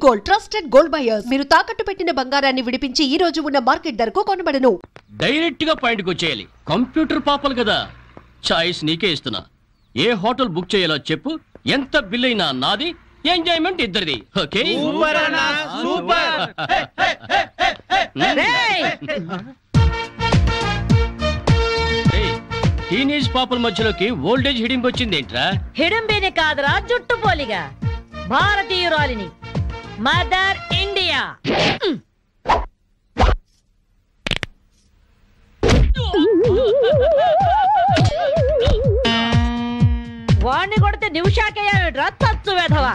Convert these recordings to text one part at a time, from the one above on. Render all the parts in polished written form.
Gold, trusted gold buyers. మీరు తాకట్టు పెట్టిన బంగారాన్ని విడిపించి ఈ రోజు ఉన్న మార్కెట్ ధరకు కొనబడను. డైరెక్ట్ గా పాయింట్కి వచ్చేయాలి. కంప్యూటర్ పాపలు కదా, చాయిస్ నీకే ఇస్తున్నా. ఏ హోటల్ బుక్ చేయాలో చెప్పు, ఎంత బిల్ అయినా నాది, ఎంజాయ్మెంట్ ఇద్దరిది. ఓకే సూపర్ అన్నా సూపర్. టీనేజ్ పాపల మధ్యలోకి ఓల్డేజ్ హిడింపు వచ్చింది ఏంట్రా? హిడింబిని కాదురా, జుట్టు పోలిగా భారతీయురాలిని, మదర్ ఇండియా. వాణ్ణి కొడితే నిమిషాకేయా తచ్చు వెధవా.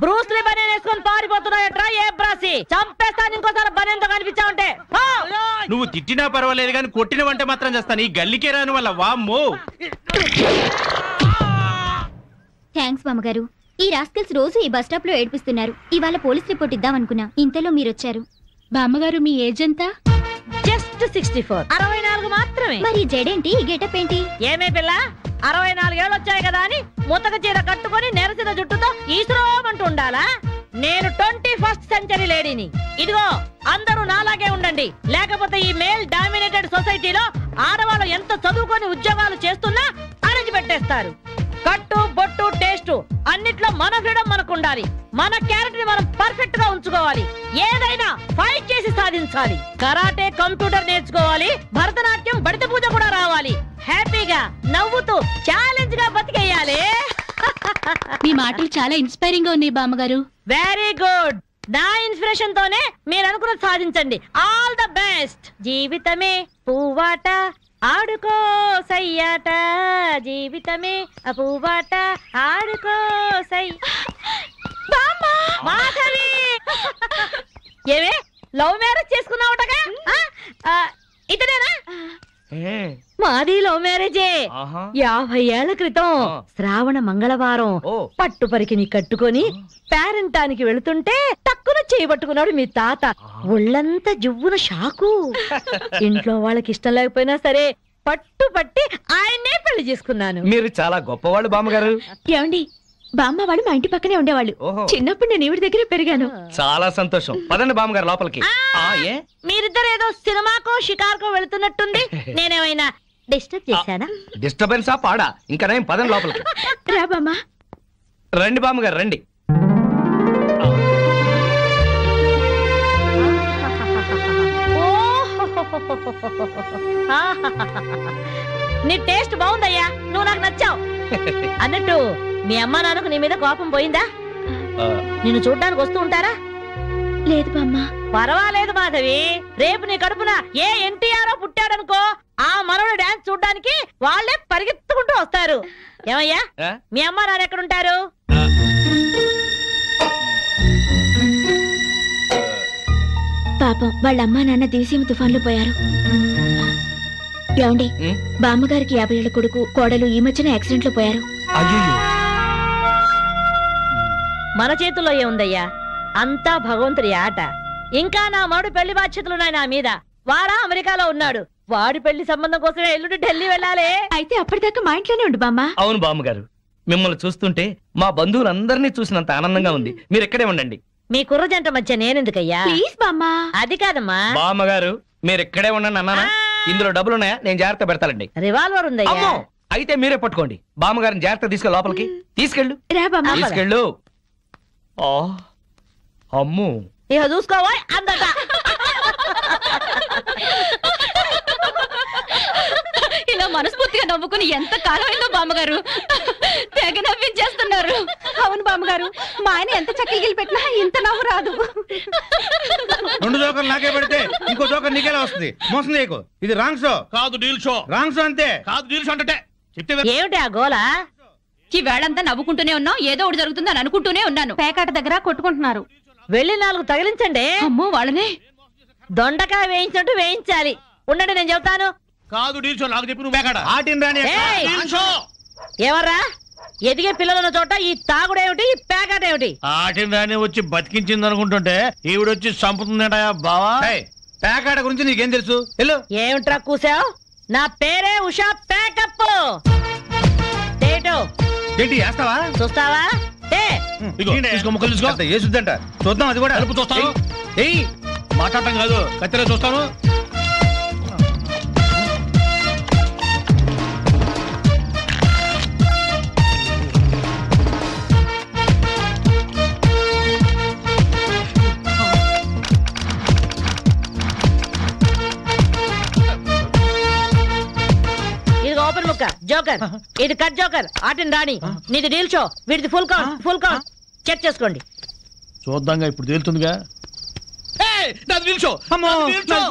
బ్రూస్లీ బనేన్ వేసుకొని పారిపోతున్నాయట్రా ఏ బ్రాసి. చంపేస్తాను ఇంకోసారి బనేన్తో కనిపించావంటే. నువ్వు తిట్టినా పర్వాలేదు కానీ కొట్టిన వంట మాత్రం చేస్తాను. ఈ గల్లికే రాను వల్ల వామ్మో. థ్యాంక్స్ మామగారు. ఈ రాస్కల్స్ రోజు ఈ బస్ స్టాప్ లో ఏడిపిస్తున్నారు. ఇవాళ పోలీస్ రిపోర్ట్ ఇద్దాం అనుకున్నా, ఇంతలో మీరొచ్చారు. బామ్మగారు మీ ఏజ్ ఎంత? జస్ట్ 64. 64 మాత్రమే. మరి జడేంటి, ఈ గెటప్ ఏంటి? ఏమే పిల్ల, 64 ఏళ్ళు వచ్చాయి కదా అని ముతక చీర కట్టుకొని నెరసిన జుట్టుతో ఈశ్వరమంటూ ఉండాలా? నేను 21st సెంచరీ లేడీని. ఇదిగో అందరూ నాలాగే ఉండండి, లేకపోతే ఈ మేల్ డామినేటెడ్ సొసైటీలో ఆడవాళ్ళు ఎంత చదువుకొని ఉద్యోగాలు చేస్తున్నా అణచి పెట్టేస్తారు. కట్టు బొట్టు టేస్ట్ అన్నిట్లో మన ఫ్రీడమ్ మనకు ఉండాలి. మన క్యారెక్టర్ ని మనం పర్ఫెక్ట్ గా ఉంచుకోవాలి. ఏదైనా ఫైట్ చేసి సాధించాలి. కరాటే, కంప్యూటర్ నేర్చుకోవాలి. భరతనాట్యం, బడిత పూజ కూడా రావాలి. హ్యాపీగా నవ్వుతూ ఛాలెంజ్ గా బతికేయాలి. మీ మాటలు చాలా ఇన్స్పైరింగ్ గా ఉన్నాయి బామ్మగారు. Very good. నా ఇన్స్పిరేషన్ తోనే మీరు అనుకున్నది సాధించండి. All the best. జీవితమే పువ్వాట, ఆడుకో సయ్యాట, జీవితమే పువ్వాట, ఆడుకో సై. మాధవి, ఏవే లవ్ మ్యారేజ్ చేసుకున్నావుటగా? ఇతనేనా? మాది లవ్ మ్యారేజే. 50 ఏళ్ల క్రితం శ్రావణ మంగళవారం పట్టు పరికిని కట్టుకొని పేరంటానికి వెళుతుంటే టక్కున చేయబట్టుకున్నాడు మీ తాత. ఒళ్ళంతా జువ్వున షాకు. ఇంట్లో వాళ్ళకి ఇష్టం లేకపోయినా సరే పట్టు పట్టి ఆయన్నే పెళ్లి చేసుకున్నాను. మీరు చాలా గొప్పవాళ్ళు బామ్మగారు. ఏమండి, బామ్మ వాడు మా ఇంటి పక్కనే ఉండేవాళ్ళు. చిన్నప్పుడు నేను ఈవిడ దగ్గరే పెరిగాను. చాలా సంతోషం. పదండి బామ్మగారు లోపలికి. మీరిద్దరు ఏదో సినిమాకో షికార్కో వెళుతున్నట్టుంది. నేనేమైనా డిస్టర్బ్ చేశానా? డిస్టర్బెన్సా పాడా? ఇంకా నేను పదండి లోపలికి. రా బామ్మ. రండి బామ్మగారు రండి. నీ టేస్ట్ బాగుందయ్యా, నువ్వు నాకు నచ్చావు. అన్నట్టు మీ అమ్మ నాన్నకు నీ మీద కోపం పోయిందా? నిన్ను చూడ్డానికి వస్తూ ఉంటారా? లేదు బామ్మ. పర్వాలేదు మాధవి, రేపు నీ కడుపున ఏ ఎన్టీఆర్ పుట్టాడనుకో, ఆ మనవడు డాన్స్ చూడ్డానికి వాళ్ళే పరిగెత్తుకుంటూ వస్తారు. ఏమయ్యా, మీ అమ్మ నాన్న ఎక్కడుంటారు? పాపం వాళ్ళ అమ్మా నాన్న దివిసీమ తుఫాన్లో పోయారు. ఏమండి, బామ్మగారికి 50 ఏళ్ల కొడుకు కోడలు ఈ మధ్యన యాక్సిడెంట్ లో పోయారు. మన చేతుల్లో ఏముందయ్యా, అంతా భగవంతుడి ఆట. ఇంకా నా మడు పెళ్లి బాధ్యతలున్నాయి నా మీద. వాడా అమెరికాలో ఉన్నాడు. వాడి పెళ్లి సంబంధం కోసమే ఎల్లుండి ఢిల్లీ వెళ్ళాలి. అయితే అప్పటిదాకా మా ఇంట్లోనే ఉండు బామ్మ. అవును బామ్మగారు, మిమ్మల్ని చూస్తుంటే మా బంధువులందరినీ చూసినంత ఆనందంగా ఉంది. మీరు ఎక్కడే ఉండండి. మీ కుర్ర జంట మధ్య నేనెందుకయ్యా? ప్లీజ్ బామ్మ. అది కాదమ్మా బామ్మగారు, మీరు ఎక్కడే ఉండండి అన్నానా? ఇందులో డబ్బులున్నాయా? నేను జాగ్రత్త పెడతానండి. రివాల్వర్ ఉందయ్యా. అయితే మీరే పట్టుకోండి. బామ్మగారిని జాగ్రత్త తీసుకెళ్ళి లోపలికి తీసుకెళ్ళు. తీసుకెళ్ళు. అమ్ము, ఇక చూసుకోవా అందట. ఇలా మనస్ఫూర్తిగా నవ్వుకుని ఎంత కాలమైందో బామ్మగారు. తెగ నవ్వించేస్తున్నారు. అవును బామ్మగారు, మా ఆయన ఎంత చక్కగిలి పెట్టినా ఇంత నవ్వు రాదు. 2 జోకర్లు నాకే పెడితే ఇంకో జోకర్ నీకేలా వస్తుంది? మోసం చేయకు. ఇది రాంగ్ షో కాదు, డీల్ షో. రాంగ్ షో అంతే కాదు, డీల్ షో అంటే ఏమిటి ఆ గోలా? ఈ వేళంతా నవ్వుకుంటూనే ఉన్నాం, ఏదో ఒకటి జరుగుతుందని అనుకుంటూనే ఉన్నాను. పేకాట దగ్గర కొట్టుకుంటున్నారు. వెళ్ళి 4 తగిలించండి. అమ్మో, వాళ్ళనే దొండకాయ వేయించినట్టు వేయించాలి. ఉండండి, నేను చెబుతాను. కాదు డీల్ షో. నాకు చెప్పి నువ్వు పేకాట ఆటిన్ రాని షో. ఎవర్రా ఎదిగే పిల్లలున్న చోట ఈ తాగుడేమిటి, ఈ పేకాటేమిటి? ఆటిన్ రాని వచ్చి బతికించింది అనుకుంటుంటే ఈవిడొచ్చి చంపుతుందట బావా. ప్యాకాడ గురించి నీకేం తెలుసు? వెళ్ళు. ఏమిట్రా కూసావు? నా పేరే ఉషా ప్యాకప్. ఏంటి వేస్తావా? చూస్తావా? అంత ఏసుద్దంట. చూద్దాం అది కూడా. చూస్తాను. ఏయ్ మాట్లాడటం కాదు, కత్తిరే చూస్తాను. ఓపెన్ ముక్క జోకర్, ఇది కట్ జోకర్, ఆటిని రాణి, నీది డీల్ షో, వీడిది ఫుల్ కౌంట్ చెక్ చేసుకోండి. చూద్దాంగా, ఇప్పుడు తేలుతుందిగా.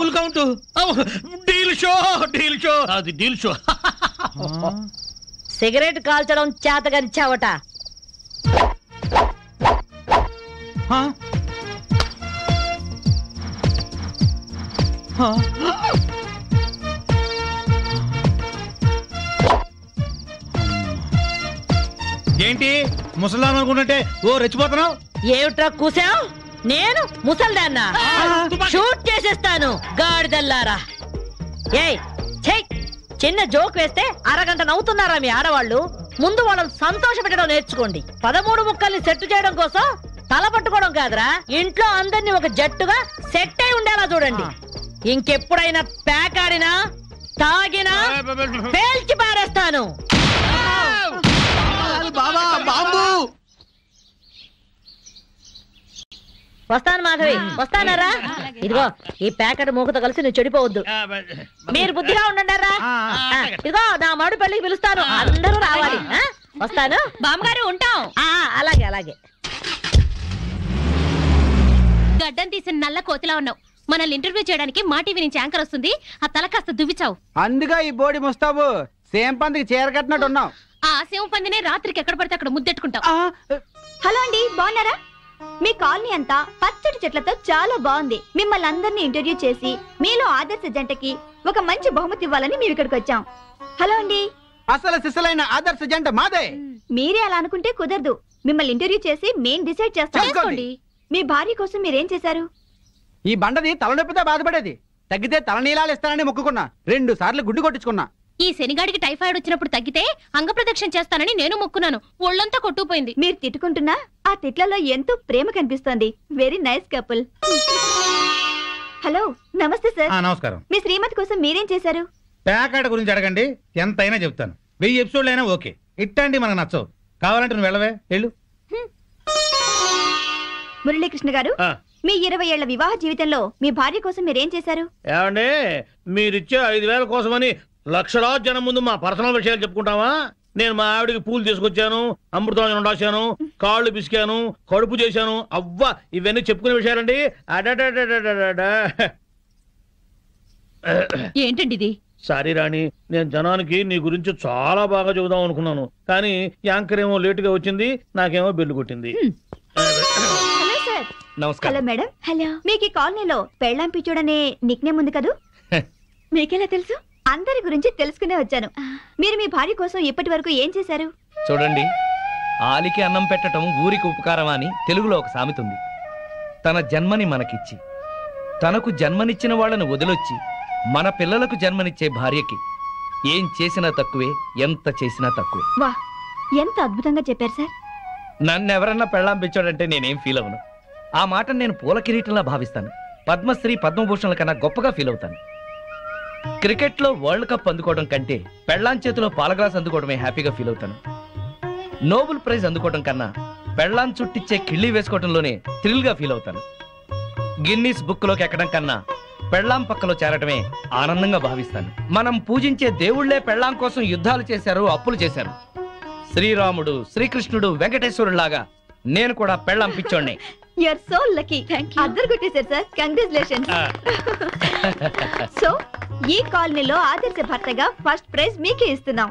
Full count. Deal show. Cigarette కాల్చడం చేతగరిచావట. ఏంటి ముసలాం అనుకుంటుంటే ఓ రెచ్చిపోతున్నావు? ఏమిట్రా కూసావు? నేను ముసల్దాన్నా? షూట్ చేసేస్తాను గాడిదల్లారా. ఏయ్ ఛై, చిన్న జోక్ వేస్తే అరగంట నవ్వుతున్నారా మీ ఆడవాళ్ళు? ముందు వాళ్ళని సంతోష పెట్టడం నేర్చుకోండి. 13 ముక్కల్ని సెట్ చేయడం కోసం తల పట్టుకోవడం కాదురా, ఇంట్లో అందరినీ ఒక జట్టుగా సెట్ అయి ఉండేలా చూడండి. ఇంకెప్పుడైనా ప్యాక్ ఆడినా తాగినా పేల్చి పారేస్తాను. వస్తాను మాధవి, వస్తానారా? ఇదిగో ఈ ప్యాకెట్ మూకతో కలిసి నువ్వు చెడిపోవద్దు. మీరు బుద్ధిగా ఉండండారా? ఇదిగో నా మడు పెళ్లికి పిలుస్తాను, అందరూ రావాలి. వస్తాను బామ్మగారు, ఉంటాం. అలాగే అలాగే. గడ్డం తీసిన నల్ల కోతిలా ఉన్నావు. మనల్ని ఇంటర్వ్యూ చేయడానికి మా టీవీ నుంచి యాంకర్ వస్తుంది. ఆ తల కాస్త దువ్విచావు. అందుగా ఈ బోడి ముస్తాబు సేమ్ పందికి చీర కట్టినట్టు ఉన్నావు. ఆ సేవ పందినే రాత్రికి ఎక్కడ పడితే అక్కడ ముద్దెట్టుకుంటావు. హలో అండి, బాగున్నారా? మీ కాలనీ అంతా పచ్చటి చెట్లతో చాలా బాగుంది. మిమ్మల్ని అందరినీ ఇంటర్వ్యూ చేసి మీలో ఆదర్శ జంటకి ఒక మంచి బహుమతి ఇవ్వాలని మేము ఇక్కడికి వచ్చాం. హలో అండి. అసలు సిసలైన ఆదర్శ జంట మాదే. మీరే అలా అనుకుంటే కుదరదు. మిమ్మల్ని ఇంటర్వ్యూ చేసి మేం డిసైడ్ చేస్తాం. మీ భార్య కోసం మీరేం చేశారు? ఈ బండది తలనొప్పితో బాధపడేది. తగ్గితే తలనీలాలు ఇస్తానని మొక్కుకున్నా. 2 సార్లు గుడ్డు కొట్టించుకున్నా. ఈ శనిగాడికి టైఫాయిడ్ వచ్చినప్పుడు తగ్గితే అంగప్రదక్షిణ చేస్తానని నేను మొక్కున్నాను. ఒళ్ళంతా కొట్టుకుపోయింది. మీరు తిట్టుకుంటున్నా ఆ తిట్లలో ఎంతో ప్రేమ కనిపిస్తోంది. Very nice couple. హలో, నమస్తే సార్. నమస్కారం. మీ శ్రీమతి కోసం మీరేం చేశారు? ప్యాకాడ గురించి అడగండి, ఎంతైనా చెప్తాను. 1000 ఎపిసోడ్లు అయినా ఓకే. ఇట్టండి మనకు నచ్చవు. కావాలంటే నువ్వు వెళ్ళవే, వెళ్ళు. మురళీకృష్ణ గారు, మీ 20 ఏళ్ల వివాహ జీవితంలో మీ భార్య కోసం మీరేం చేశారు? ఏమండి, మీరిచ్చే 5000 కోసమని లక్షలాది జనం ముందు మా పర్సనల్ విషయాలు చెప్పుకుంటావా? నేను మా ఆవిడికి పూలు తీసుకొచ్చాను, అమృతం రాశాను, కాళ్ళు పిసికాను, కడుపు చేశాను. అవ్వా, ఇవన్నీ చెప్పుకునే విషయాలండి. ఏంటండి ఇది? సారీ రాణి, నేను జనానికి నీ గురించి చాలా బాగా చెబుదాం అనుకున్నాను, కానీ యాంకర్ ఏమో లేటుగా వచ్చింది, నాకేమో బెల్లు కొట్టింది. Hello sir. నమస్కారం. Hello madam. హలో. మీకు ఈ కాలనీలో పెళ్ళాం పిచ్చోడనే నిక్నేమ్ ఉంది కదూ? మీకెలా తెలుసు? అందరి గురించి తెలుసుకునే వచ్చాను. మీరు మీ భార్య కోసం ఇప్పటి వరకు ఏం చేశారు? చూడండి, ఆలికి అన్నం పెట్టడం ఊరికి ఉపకారం అని తెలుగులో ఒక సామెత ఉంది. తన జన్మని మనకిచ్చి తనకు జన్మనిచ్చిన వాళ్ళను వదిలొచ్చి మన పిల్లలకు జన్మనిచ్చే భార్యకి ఏం చేసినా తక్కువే, ఎంత చేసినా తక్కువే. వా, ఎంత అద్భుతంగా చెప్పారు సార్. నన్నెవరన్నా పెళ్ళాం పిచ్చోడంటే నేనేం ఫీల్ అవను. ఆ మాట నేను పూల కిరీటంలా భావిస్తాను. పద్మశ్రీ పద్మభూషణల కన్నా గొప్పగా ఫీల్ అవుతాను. క్రికెట్ లో వరల్డ్ కప్ అందుకోవడం కంటే పెళ్ళాం చేతిలో పాల గ్లాస్ అందుకోవడమే హ్యాపీగా ఫీల్ అవుతాను. నోబెల్ ప్రైజ్ అందుకోవడం కన్నా పెళ్ళాం చుట్టిచ్చే కిళ్ళి వేసుకోవడంలోనే థ్రిల్ గా ఫీల్ అవుతాను. గిన్నీస్ బుక్ లోకి ఎక్కడం కన్నా పెళ్ళాం పక్కలో చేరటమే ఆనందంగా భావిస్తాను. మనం పూజించే దేవుళ్లే పెళ్ళాం కోసం యుద్ధాలు చేశారు, అప్పులు చేశారు. శ్రీరాముడు, శ్రీకృష్ణుడు, వెంకటేశ్వరులాగా నేను కూడా పెళ్ళాం పిచ్చోడ్నే. You are so lucky. అద్దరు కొట్టేశారు సార్. కంగ్రాచులేషన్స్. సో ఈ కాలనీలో ఆదర్శ భర్తగా ఫస్ట్ ప్రైజ్ మీకే ఇస్తున్నాం.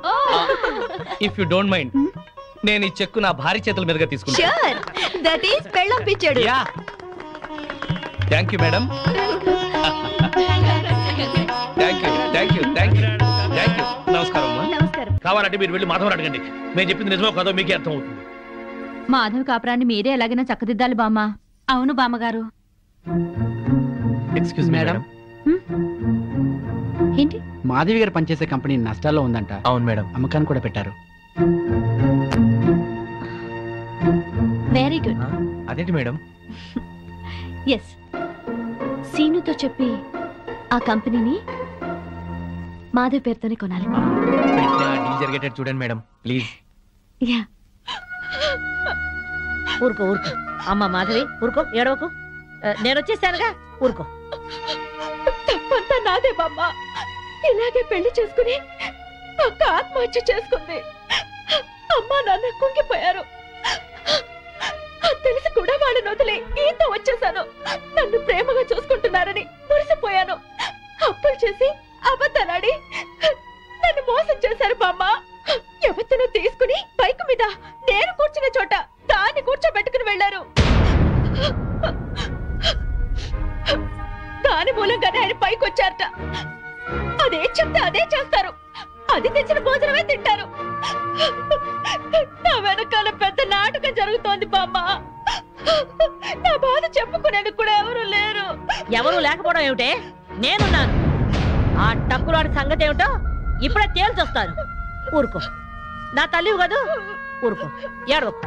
ఇఫ్ యు డోంట్ మైండ్, నేను ఈ చెక్కు నా భార్య చేతుల మీదుగా తీసుకుంటా. ష్యూర్, దట్ ఈస్ పెళ్ళాం పిచ్చోడు. Yeah, thank you madam. థాంక్యూ. నమస్కారం అమ్మా. నమస్కారం. కావాలంటే మీరు వెళ్ళి మాధవరావు అడగండి. నేను చెప్పింది నిజమో కాదో మీకే అర్థం అవుతుంది. మాధవి కాపురాన్ని మీరే ఎలాగైనా చక్కదిద్దాలి బామ్మ. అవును బామ్మగారు. ఎక్స్క్యూజ్ మేడం, ఏంటి? మాధవి గారు పనిచేసే కంపెనీ నష్టాల్లో ఉందంట. అవును మేడం. అమ్మకాన్ని కూడా పెట్టారు. Very good. అదేంటి మేడం? ఎస్, సీనుతో చెప్పి ఆ కంపెనీని మాధవ్ పేరుతోనే కొనాలి. డీల్ జరిగేటట్టు చూడండి మేడం ప్లీజ్. యా. ఊరుకో ఊరుకో అమ్మ మాధవి, ఊరుకో, ఏడవకు. నేను వచ్చేసానుగా, ఊరుకో. తప్పంతా నాదే బామ్మ. ఇలాగే పెళ్లి చేసుకుని అక్క ఆత్మహత్య చేసుకుంది. అమ్మా నాన్న కుంగిపోయారు. తెలిసి కూడా వాళ్ళని వదిలి ఈత వచ్చేసాను. నన్ను ప్రేమగా చూసుకుంటున్నారని మురిసిపోయాను. అప్పులు చేసి అబద్ధాలాడి నన్ను మోసం చేశారు బామ్మ. ఎవరినో తీసుకుని బైక్ మీద నేను కూర్చున్న చోట దాన్ని కూర్చోబెట్టుకుని వెళ్లారు. దాని మూలంగానే ఆయన పైకి వచ్చారట. అదే చెప్తే అదే చేస్తారు. అది తెచ్చిన భోజనమే తింటారు. నా వెనకాల పెద్ద నాటకం జరుగుతోంది బామ్మ. నా బాధ చెప్పుకునేందుకు కూడా ఎవరు లేరు. ఎవరు లేకపోవడం ఏమిటే? నేనున్నాను. ఆ టక్కులాడి సంగతి ఏమిటో ఇప్పుడే తేల్చొస్తాను. ఊరుకో, నా తల్లివి కదూ, ఊరుకో, ఏడవకు.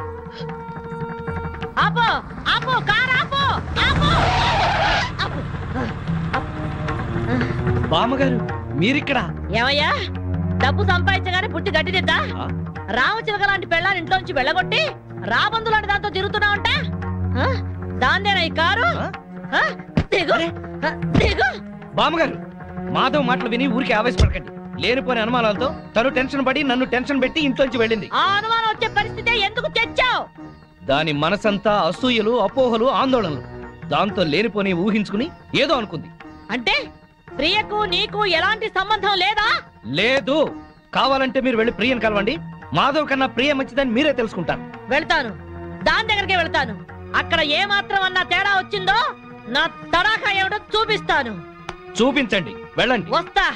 ఆపో ఆపో, కారు ఆపో, ఆపో, ఆపో. బామ్మగారు మీరిక్కడ? ఏమయ్యా, డబ్బు సంపాదించగానే పుట్టి గడ్డిదిద్దా? రామచిలక లాంటి పెళ్ళాన్ని ఇంట్లోంచి వెళ్ళగొట్టి రాబందు లాంటి దాంతో తిరుగుతున్నావంట. దాందేనా ఈ కారు? దిగు, దిగు. బామ్మగారు మాధవ్ మాటలు విని ఊరికి ఆవేశపడకండి. లేనిపోయిన అనుమానాలతో తను టెన్షన్ పడి నన్ను టెన్షన్ పెట్టి ఇంట్లోంచి వెళ్ళింది. ఆ అనుమానం వచ్చే పరిస్థితి ఎందుకు తెచ్చావు? దాని మనసంతా అసూయలు, అపోహలు, ఆందోళనలు. దాంతో లేనిపోని ఊహించుకుని ఏదో అనుకుంది. అంటే ప్రియకు నీకు ఎలాంటి సంబంధం లేదా? లేదు. కావాలంటే మీరు వెళ్ళి ప్రియని కలవండి. మాధవ్ కన్నా ప్రియ మంచిదని మీరే తెలుసుకుంటారు. వెళ్తాను, దాని దగ్గరికే వెళ్తాను. అక్కడ ఏ మాత్రం అన్నా తేడా వచ్చిందో నా తడాఖా ఏమిటో చూపిస్తాను. చూపించండి, వెళ్ళండి. వస్తా.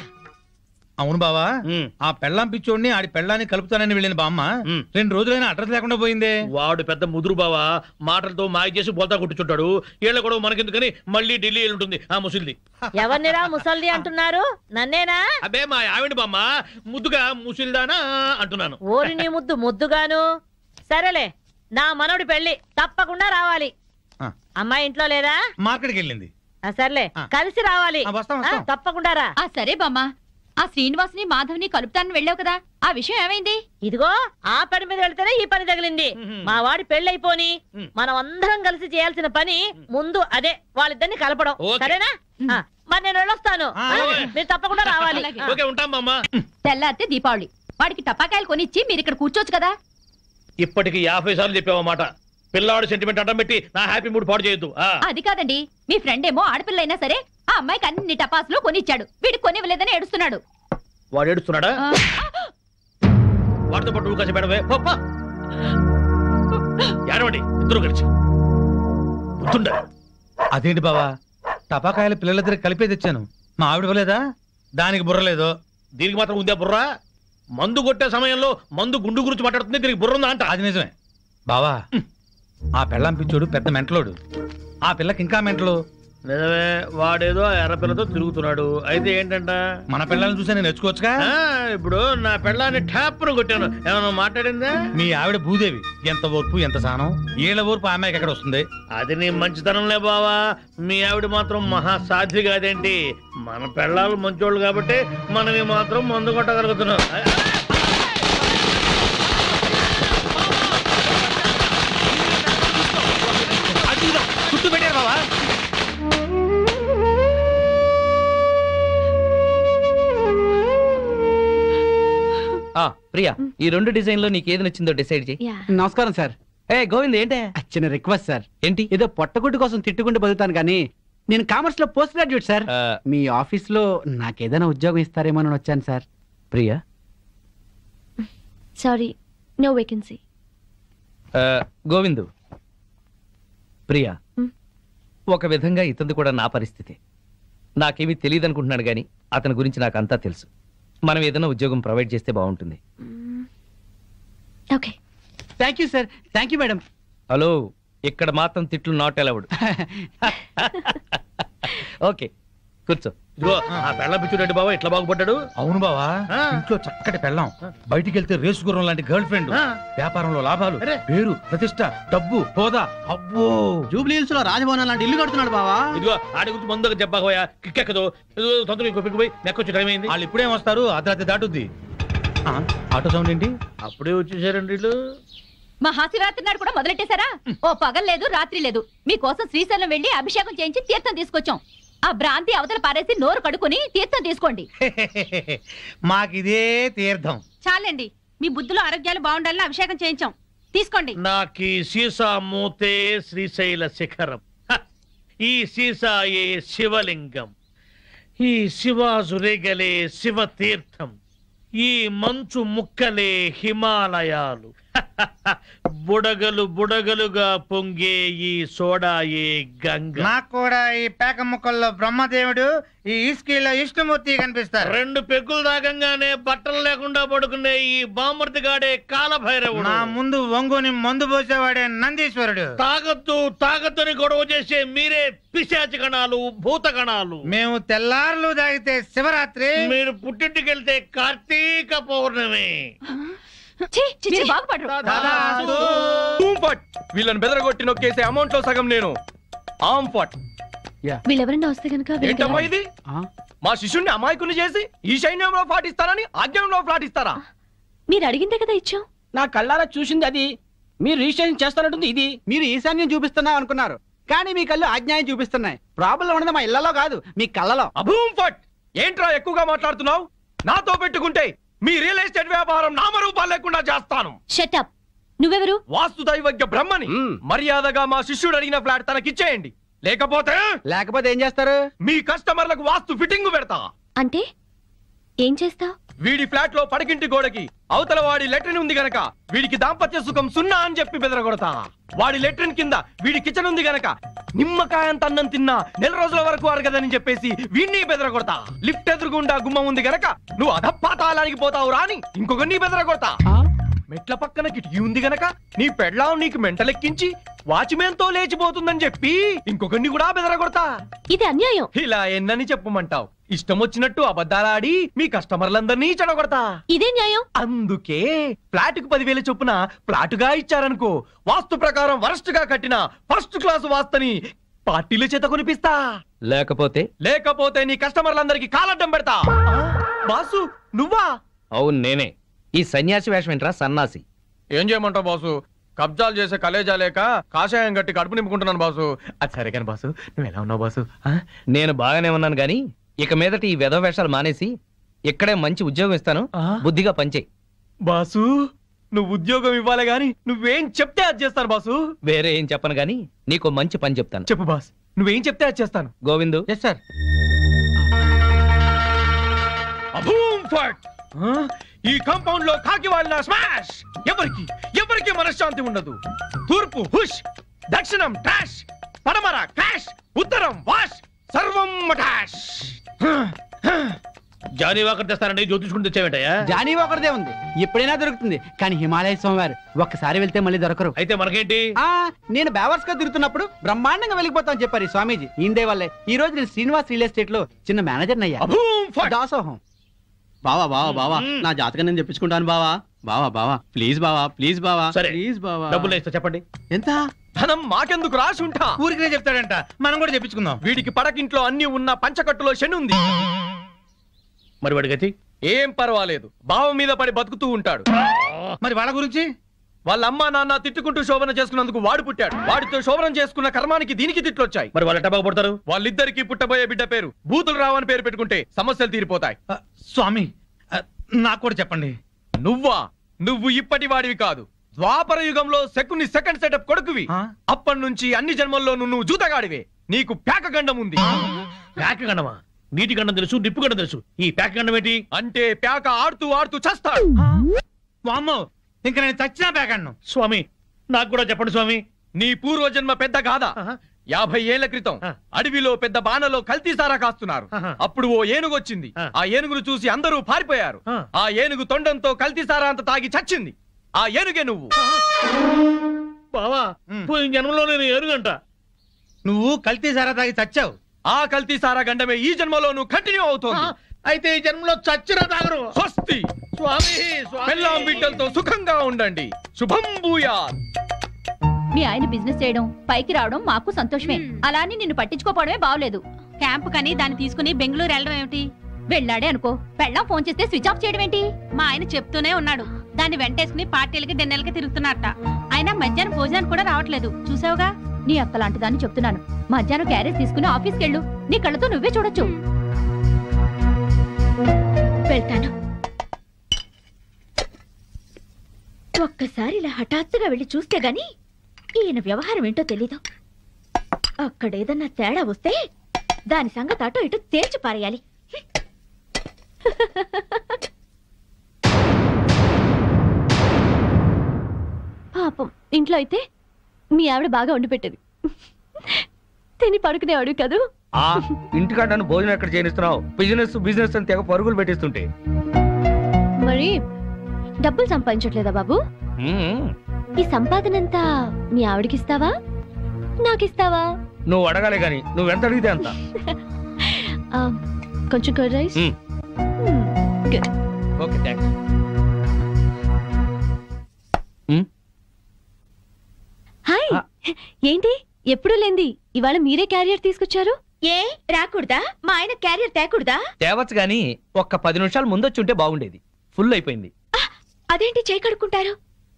అవును బావా, ఆ పెళ్ళాం పిచ్చోడిని ఆడి పెళ్ళాన్ని కలుపుతానని వెళ్ళిన బామ్మ 2 రోజులైనా అడ్రస్ లేకుండా పోయిందే. వాడు పెద్ద ముదురు బావా, మాటలతో మాయ చేసి బోల్తా కొట్టుచుంటాడు. ఏళ్ళ కూడా మనకెందుకని మళ్ళీ ఢిల్లీ ఉంటుంది ఆ ముసిల్ది. ఎవరినిరా ముసల్ది అంటున్నారు? నన్నేనా? అబ్బే మా ఆవిడ బామ్మ, ముద్దుగా ముసిల్దానా అంటున్నాను. ఓరి నీ ముద్దు ముద్దుగాను. సరేలే, నా మనవడి పెళ్లి తప్పకుండా రావాలి. అమ్మాయి ఇంట్లో లేదా? మార్కెట్కి వెళ్ళింది. సర్లే, కలిసి రావాలి. తప్పకుండా రా. సరే బామ్మ. ఆ శ్రీనివాసుని మాధవ్ని కలుపుతానని వెళ్ళావు కదా, ఆ విషయం ఏమైంది? ఇదిగో ఆ పని మీద వెళ్తేనే ఈ పని తగిలింది. మా వాడి పెళ్ళైపోని మనం అందరం కలిసి చేయాల్సిన పని ముందు అదే, వాళ్ళిద్దరిని కలపడం. సరేనా? మరి నేను వెళ్ళొస్తాను. మీరు తప్పకుండా రావాలి. తెల్లారితే దీపావళి. వాడికి టపాకాయలు కొనిచ్చి మీరు ఇక్కడ కూర్చోవచ్చు కదా. ఇప్పటికి 50 సార్లు చెప్పావన్నమాట. పిల్లాడు సెంటిమెంట్ అడ్డం పెట్టి నా హ్యాపీ మూడ్ పాడు చేయొద్దు. అది కాదండి, మీ ఫ్రెండ్ ఏమో ఆడపిల్లైనా సరే ఆ అమ్మాయికి అన్ని టపాసులు కొనిచ్చాడు. వీడికి కొనివ్వలేదని ఏడుస్తున్నాడు. వాడు ఏడుస్తున్నాడా? వాడితో పాటు నువ్వు కాసి పెడవే. ఏడవండి ఇద్దరు కలిసి. అదేంటి బావా, టపాకాయలు పిల్లలిద్దరు కలిపే తెచ్చాను. మా ఆవిడ ఇవ్వలేదా? దానికి బుర్రలేదు. దీనికి మాత్రం ఉందే బుర్ర? మందు కొట్టే సమయంలో మందు గుండు గురించి మాట్లాడుతుంది, దీనికి బుర్ర ఉందా అంట. అది నిజమే బావా. ఆ పెళ్ళాం పిచ్చోడు పెద్ద మెంటలోడు. ఆ పిల్లకి ఇంకా మెంటలు. నిజమే, వాడేదో ఎర్ర పిల్లతో తిరుగుతున్నాడు. అయితే ఏంటంట? మన పిల్లల్ని చూసి నేను నేర్చుకోవచ్చుగా. ఇప్పుడు నా పిల్లాన్ని ఠాప్ను కొట్టాను, ఏమన్నా మాట్లాడిందా? మీ ఆవిడ భూదేవి, ఎంత ఓర్పు ఎంత సహనం. ఏళ్ళ ఓర్పు ఆ అమ్మాయికి ఎక్కడ వస్తుంది? అది నీ మంచితనంలే బావా. మీ ఆవిడ మాత్రం మహాసాధ్వి కాదేంటి? మన పిల్లలు మంచోళ్ళు కాబట్టి మనం మాత్రం మందు కొట్టగలుగుతున్నాం. చుట్టూ పెట్టారు బావా. ప్రియా, ఈ 2 డిజైన్ లో నీకు ఏది నచ్చిందో డిసైడ్ చేయి. నమస్కారం సార్. గోవింద్, ఏంటే? చిన్న రిక్వెస్ట్ సార్. ఏంటి? ఏదో పొట్టగుడ్డు కోసం తిట్టుకుంటూ బతుకుతాను కానీ నేను కామర్స్ లో పోస్ట్ గ్రాడ్యుయేట్ సార్. మీ ఆఫీస్ లో నాకేదైనా ఉద్యోగం ఇస్తారేమో వచ్చాను sir. Priya, sorry, no vacancy. Govindu, Priya, ఒక విధంగా ఇతను కూడా నా పరిస్థితి. నాకేమీ తెలియదు అనుకుంటున్నాడు గాని అతని గురించి నాకు అంతా తెలుసు. మనం ఏదైనా ఉద్యోగం ప్రొవైడ్ చేస్తే బాగుంటుంది. Okay, thank you sir. Thank you madam. Hello, ఇక్కడ మాత్రం తిట్లు నాట్ అలౌడ్. ఓకే, కూర్చో. ఇదిగో ఆ పెళ్ళ పిచ్చుడండి బాబా ఇట్లా బాగుపడ్డాడు. అవును బావా, ఆ. ఇంట్లో చక్కటి పెళ్ళాం, బయటికి వెళ్తే రేసు గుర్రం లాంటి గర్ల్ ఫ్రెండ్, ఆ. వ్యాపారంలో లాభాలు, అరే. పేరు, ప్రతిష్ట, డబ్బు, హోదా. అబ్బో, జూబ్లీ హిల్స్ లో రాజభవనం లాంటి ఇల్లు కడుతున్నాడు బావా. ఇదిగో ఆడి గురించి ముందుగా చెప్పాకపోయా కిక్కెక్కదు. తొందరగా ఇంకో పిక్కు పోయి నెక్కొచ్చి టైం అయింది. వాళ్ళు ఇప్పుడేం వస్తారు, అర్ధరాత్రి దాటుద్ది. ఆ, ఆటో సౌండ్ ఏంటి? అప్పుడే వచ్చేసారండి వీళ్ళు. మహాశివరాత్రి నాడు కూడా మొదలెట్టేశారా? ఓ పగలు లేదు రాత్రి లేదు, మీకోసం శ్రీశైలం వెళ్లి అభిషేకం చేయించి తీర్థం తీసుకొచ్చాం. ఆ భ్రాంతి అవతల పారేసి నోరు కడుకుని తీర్థం తీసుకోండి. మాకిదే తీర్థం. చాలండి, మీ బుద్ధులు ఆరోగ్యాలు బాగుండాలని అభిషేకం చేయించాం, తీసుకోండి. నాకీ సీసా మూతే శ్రీశైల శిఖరం, హ! ఈ సీసాయే శివలింగం, ఈ శివాజురేగలే శివ తీర్థం, ఈ మంచు ముక్కలే హిమాలయాలు, బుడగలు బుడగలుగా పొంగే ఈ సోడాయే గంగ. నాకు కూడా ఈ పేక ముక్కల్లో బ్రహ్మదేవుడు, ఈ ఇస్కీలో విష్ణుమూర్తి కనిపిస్తారు. 2 పెగ్గులు దాగంగానే బట్టలు లేకుండా పడుకునే ఈ బామర్తిగాడే కాలభైరవుడు. నా ముందు వంగుని మందు పోసేవాడే నందీశ్వరుడు. తాగొద్దు తాగొద్దని గొడవ చేసే మీరే పిశాచి గణాలు, భూత గణాలు. మేము తెల్లార్లు తాగితే శివరాత్రి, మీరు పుట్టింటికి వెళ్తే కార్తీక పౌర్ణమి. మీరు బాగుపడరు. తదాస్తు. వీళ్ళని బెదరగొట్టి నొక్కేసే అమౌంట్ లో సగం నేను. ఆమ్ ఫట్. వీళ్ళెవరన్నా వస్తే కనుక ఏంటమ్మా ఇది? మా శిష్యుణ్ణి అమాయకుని చేసి ఈ సైన్యంలో ఫ్లాట్ ఇస్తారని ఆజ్ఞంలో ఫ్లాట్ ఇస్తారా? మీరు అడిగిందే కదా ఇచ్చాం. నా కళ్ళారా చూసింది అది. మీరు రిజిస్ట్రేషన్ చేస్తానంటుంది ఇది. మీరు ఈశాన్యం చూపిస్తున్నాం అనుకున్నారు, కానీ మీ కళ్ళు ఆజ్ఞాయం చూపిస్తున్నాయి. ప్రాబ్లం ఉన్నది మా ఇళ్లలో కాదు, మీ కళ్ళలో. అభూమ్ ఫట్. ఏంట్రా ఎక్కువగా మాట్లాడుతున్నావు? నాతో పెట్టుకుంటే మీ రియల్ ఎస్టేట్ వ్యాపారం నామరూపాలు లేకుండా చేస్తాను. షటప్. నువ్వెవరు? వాస్తు దైవజ్ఞ బ్రహ్మని. మర్యాదగా మా శిష్యుడు అడిగిన ఫ్లాట్ తనకిచ్చేయండి, లేకపోతే ఏం చేస్తారు? మీ కస్టమర్లకు వాస్తు ఫిట్టింగ్ పెడతా. అంటే ఏం చేస్తావ్? వీడి ఫ్లాట్ లో పడకింటి గోడకి అవతల వాడి లెట్రిన్ ఉంది గనక వీడికి దాంపత్య సుఖం 0 అని చెప్పి బెదరగొడతా. వాడి లెట్రిన్ కింద వీడి కిచెన్ ఉంది గనక నిమ్మకాయంత అన్నం తిన్నా 4 రోజుల వరకు అరగదని చెప్పేసి వీడిని బెదరగొడతా. లిఫ్ట్ ఎదురుగుండా గుమ్మం ఉంది గనక నువ్వు అధపాతాళానికి పోతావు రాని ఇంకొకరిని బెదరగొడతా. మెట్ల పక్కన కిటికీ ఉంది గనక నీ పెళ్ళాం నీకు మెంటలెక్కించి వాచ్మెన్ తో లేచిపోతుందని చెప్పి ఇంకొకరిని కూడా బెదరగొడతా. ఇది అన్యాయం. ఇలా ఎన్నని చెప్పమంటావు? ఇష్టం వచ్చినట్టు అబద్ధాలాడి మీ కస్టమర్లందరినీ చెడగొడతా. ఇదే న్యాయం. అందుకే ఫ్లాట్ కు 10,000 చొప్పున ఫ్లాటుగా ఇచ్చారనుకో, వాస్తు ప్రకారం వరస్ట్ గా కట్టిన ఫస్ట్ క్లాస్ వాస్తని పార్టీల చేత కొనిపిస్తా. లేకపోతే నీ కస్టమర్లందరికి కాలడ్డం పెడతా. బాసు నువ్వా? అవును నేనే. ఈ సన్యాసి వేషం ఏంట్రా సన్నాసి? ఏం చేయమంటావు బాసు? కబ్జాలు చేసే కలేజా లేక కాషాయం గట్టి కడుపు నింపుకుంటున్నాను బాసు. అది సరే కానీ బాసు, నువ్వు ఎలా ఉన్నావు బాసు? నేను బాగానే ఉన్నాను గాని ఇక మీదట ఈ వెధవ వేషాలు మానేసి ఇక్కడే మంచి ఉద్యోగం ఇస్తాను, బుద్ధిగా పనిచేయి. బాసు నువ్వు ఉద్యోగం ఇవ్వాలి గాని నువ్వేం చెప్తే అది చేస్తాను బాసు. వేరే ఏం చెప్పను గాని నీకు మంచి పని చెప్తాను. చెప్పు బాస్, నువ్వేం చెప్తే అది చేస్తాను. గోవిందు. Yes sir. అభూమ్ ఫట్. ఈ కాంపౌండ్ లో కాకి వాళ్ళ స్మాష్. ఎవరికి మనశ్శాంతి ఉండదు. తూర్పు హుష్, దక్షిణం ట్రాష్, పడమర క్రాష్, ఉత్తరం వాష్, సర్వం మటాష్. జానీ వాకర్ తెస్తానండి, జ్యోతిష్కుని తెచ్చావేంటయ్యా? జానీ ఒకరిదే ఉంది, ఎప్పుడైనా దొరుకుతుంది. కానీ హిమాలయ స్వామివారు ఒక్కసారి వెళ్తే మళ్ళీ దొరకరు. అయితే మనకేంటి? నేను బేవర్స్ గా తిరుగుతున్నప్పుడు బ్రహ్మాండంగా వెళ్ళిపోతాను చెప్పారు ఈ స్వామీజీ. ఈందే వల్లే ఈ రోజు నేను శ్రీనివాస్ రియల్ ఎస్టేట్ లో చిన్న మేనేజర్ అయ్యా. దాసోహం. బావా బావా బావా, నా జాతకం నేను చెప్పించుకుంటాను బావా. బావా బావా ప్లీజ్ బావా, ప్లీజ్ బావా, సరే ప్లీజ్ బావా. డబ్బులు ఇస్తా, చెప్పండి ఎంత? ధనం మాకెందుకు రాసి ఉంటా? ఊరికే చెప్తాడంట, మనం కూడా చెప్పించుకుందాం. వీడికి పడకింట్లో అన్ని ఉన్న పంచకట్టులో శని ఉంది. మరి వాడి గతి? ఏం పర్వాలేదు, బావ మీద పడి బతుకుతూ ఉంటాడు. మరి వాళ్ళ గురించి? వాళ్ళ అమ్మా నాన్న తిట్టుకుంటూ శోభన చేసుకున్నందుకు వాడు పుట్టాడు. వాడితో శోభనం చేసుకున్న కర్మానికి దీనికి తిట్లొచ్చాయి. మరి వాళ్ళు ఎట్టా బాగుపడతారు? వాళ్ళిద్దరికి పుట్టబోయే బిడ్డ పేరు బూతులు రావని పేరు పెట్టుకుంటే సమస్యలు తీరిపోతాయి. స్వామి నాకు కూడా చెప్పండి. నువ్వు ఇప్పటి వాడివి కాదు, ద్వాపర యుగంలో శకుని సెకండ్ సెటప్ కొడుకువి. అప్పటి నుంచి అన్ని జన్మల్లో నువ్వు జూతగాడివే. నీకు ప్యాక గండం ఉంది. ప్యాక గండమా? నీటి గండం తెలుసు, నిప్పు గండం తెలుసు, ఈ ప్యాక గండం ఏంటి? అంటే ప్యాక ఆడుతూ ఆడుతూ చస్తాడు. వామ్మో, ఇంకా నేను చచ్చినా ప్యాకన్ను. స్వామి నాకు కూడా చెప్పండి స్వామి. నీ పూర్వజన్మ పెద్ద గాథ. 50 ఏళ్ల క్రితం అడవిలో పెద్ద బాణలో కల్తీ సారా కాస్తున్నారు. అప్పుడు ఓ ఏనుగు వచ్చింది. ఆ ఏనుగును చూసి అందరూ పారిపోయారు. ఆ ఏనుగు తొండంతో కల్తీ సారా అంత తాగి చచ్చింది. ఆ ఏనుగే నువ్వు. బావా పోయిన జన్మలో నేను ఏనుగంట. నువ్వు కల్తీ సారా తాగి చచ్చావు, ఆ కల్తీ సారా గండమే ఈ జన్మలోనూ కంటిన్యూ అవుతోంది. అయితే ఈ జన్మలో చచ్చినా తాగరు. స్వస్తి. స్వామి పెళ్ళాం బిడ్డలతో సుఖంగా ఉండండి. శుభం భూయాత్. మీ ఆయన బిజినెస్ చేయడం పైకి రావడం మాకు సంతోషమే. అలా అని నిన్ను పట్టించుకోపోవడమే బాగలేదు. క్యాంప్ కని దాన్ని తీసుకుని బెంగళూరు వెళ్ళడం ఏమిటి? వెళ్ళాడే అనుకో, పెళ్ళాం ఫోన్ చేస్తే స్విచ్ ఆఫ్ చేయడం ఏంటి? మా ఆయన చెప్తూనే ఉన్నాడు, దాన్ని వెంటేసుకుని పార్టీలకి డిన్నర్లకి తిరుగుతున్నట్ట. ఆయన మధ్యాహ్నం భోజనానికి కూడా రావట్లేదు. చూసావుగా? నీ అక్క లాంటి దాన్ని చెప్తున్నాను. మధ్యాహ్నం క్యారేజ్ తీసుకుని ఆఫీస్కి వెళ్ళు. నీ కళ్ళతో నువ్వే చూడొచ్చు. వెళ్తాను. ఒక్కసారి ఇలా హఠాత్తుగా వెళ్ళి చూస్తే గాని ఈయన వ్యవహారం ఏంటో తెలీదు. అక్కడేదన్నా తేడా వస్తే దాని సంగతి అటో ఇటు తేల్చి పారేయాలి. పాపం ఇంట్లో అయితే మీ ఆవిడ బాగా వండి పెట్టేది. తిని పడుకునేవాడు కదూ. ఆ ఇంటికాడ నన్ను భోజనం ఎక్కడ చేయనిస్తున్నావు? బిజినెస్ బిజినెస్ అని తెగ పరుగులు పెట్టిస్తుంటే. మరి డబ్బులు సంపాదించట్లేదా బాబు? ఈ సంపాదనంతా మీ ఆవిడకిస్తావా, నాకిస్తావా? నువ్వు అడగాలే గాని నువ్వెంత అడిగితే అంత. కొంచెం curd rice. Okay thanks. Hi. ఏంటి ఎప్పుడు లేంది ఇవాళ మీరే క్యారియర్ తీసుకొచ్చారు? ఏ రాకూడదా? మా ఆయన క్యారియర్ తేకూడదా? తేవచ్చు గాని ఒక్క 10 నిమిషాలు ముందొచ్చుంటే బాగుండేది. ఫుల్ అయిపోయింది. అదేంటి చేయి కడుక్కుంటారు?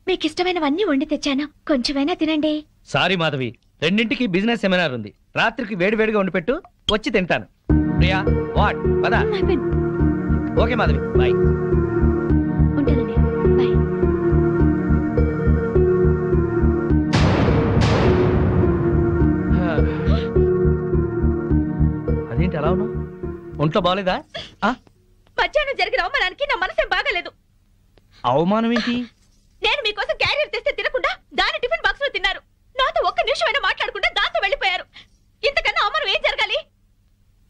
మీకు ఇష్టమైనవన్నీ వండి తెచ్చాను, కొంచెమైనా తినండి. సారీ మాధవి, 2ంటికి బిజినెస్ సెమినార్ ఉంది. రాత్రికి వేడివేడిగా వండి పెట్టు, వచ్చి తింటాను. ప్రియా వాట్ పదా? Okay Madhavi, bye. ఉంటానండి, బాయ్. అదేంటి అలా ఉన్నావు? ఒంట్లో బాగలేదా? మధ్యాహ్నం జరిగిన అవమానానికి నా మనసేం బాగాలేదు. అవమానం ఏంటి? నేను మీకోసం క్యారియర్ తెస్తే తినకుండా దాని టిఫిన్ బాక్స్ లో తిన్నారు. నాతో ఒక్క నిమిషమైనా మాట్లాడకుండా దాంతో వెళ్ళిపోయారు. ఇంతకన్నా అవమానం ఏం జరగాలి?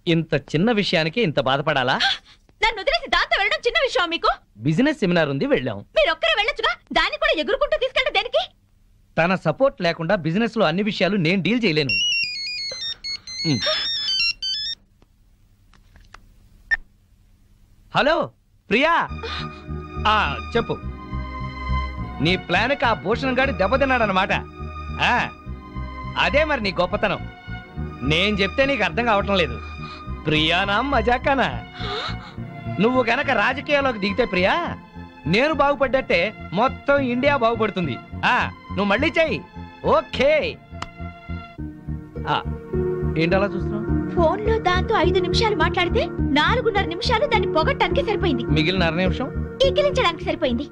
ఇంత చిన్న విషయానికి ఇంత బాధపడాలా? నన్ను వదిలేసి దాంతో వెళ్ళడం చిన్న విషయం మీకు? బిజినెస్ సెమినార్ ఉంది, వెళ్ళాం. మీరు ఒక్కరే వెళ్ళొచ్చుగా, దాన్ని కూడా ఎగురుకుంటూ తీసుకెళ్ళడం దేనికి? తన సపోర్ట్ లేకుండా బిజినెస్ లో అన్ని విషయాలు నేను డీల్ చేయలేను. హలో ప్రియా, చెప్పు. నీ ప్లాన్కి ఆ భూషణ్ గాడి దెబ్బతిన్నాడనమాట. అదే మరి నీ గొప్పతనం. నేను చెప్తే నీకు అర్థం కావటం లేదు. ప్రియానా మజాకానా? నువ్వు గనక రాజకీయాల్లోకి దిగితే ప్రియా, నేను బాగుపడ్డట్టే మొత్తం ఇండియా బాగుపడుతుంది. నువ్వు మళ్ళీ చెయ్యి. ఓకే. ఏంటి అలా చూస్తున్నావు? ఫోన్ లో దాంతో 5 నిమిషాలు మాట్లాడితే 4.5 నిమిషాలు దాన్ని పొగట్టానికి సరిపోయింది. మిగిలిన 1/2 నిమిషం ఈకిలించడానికి సరిపోయింది.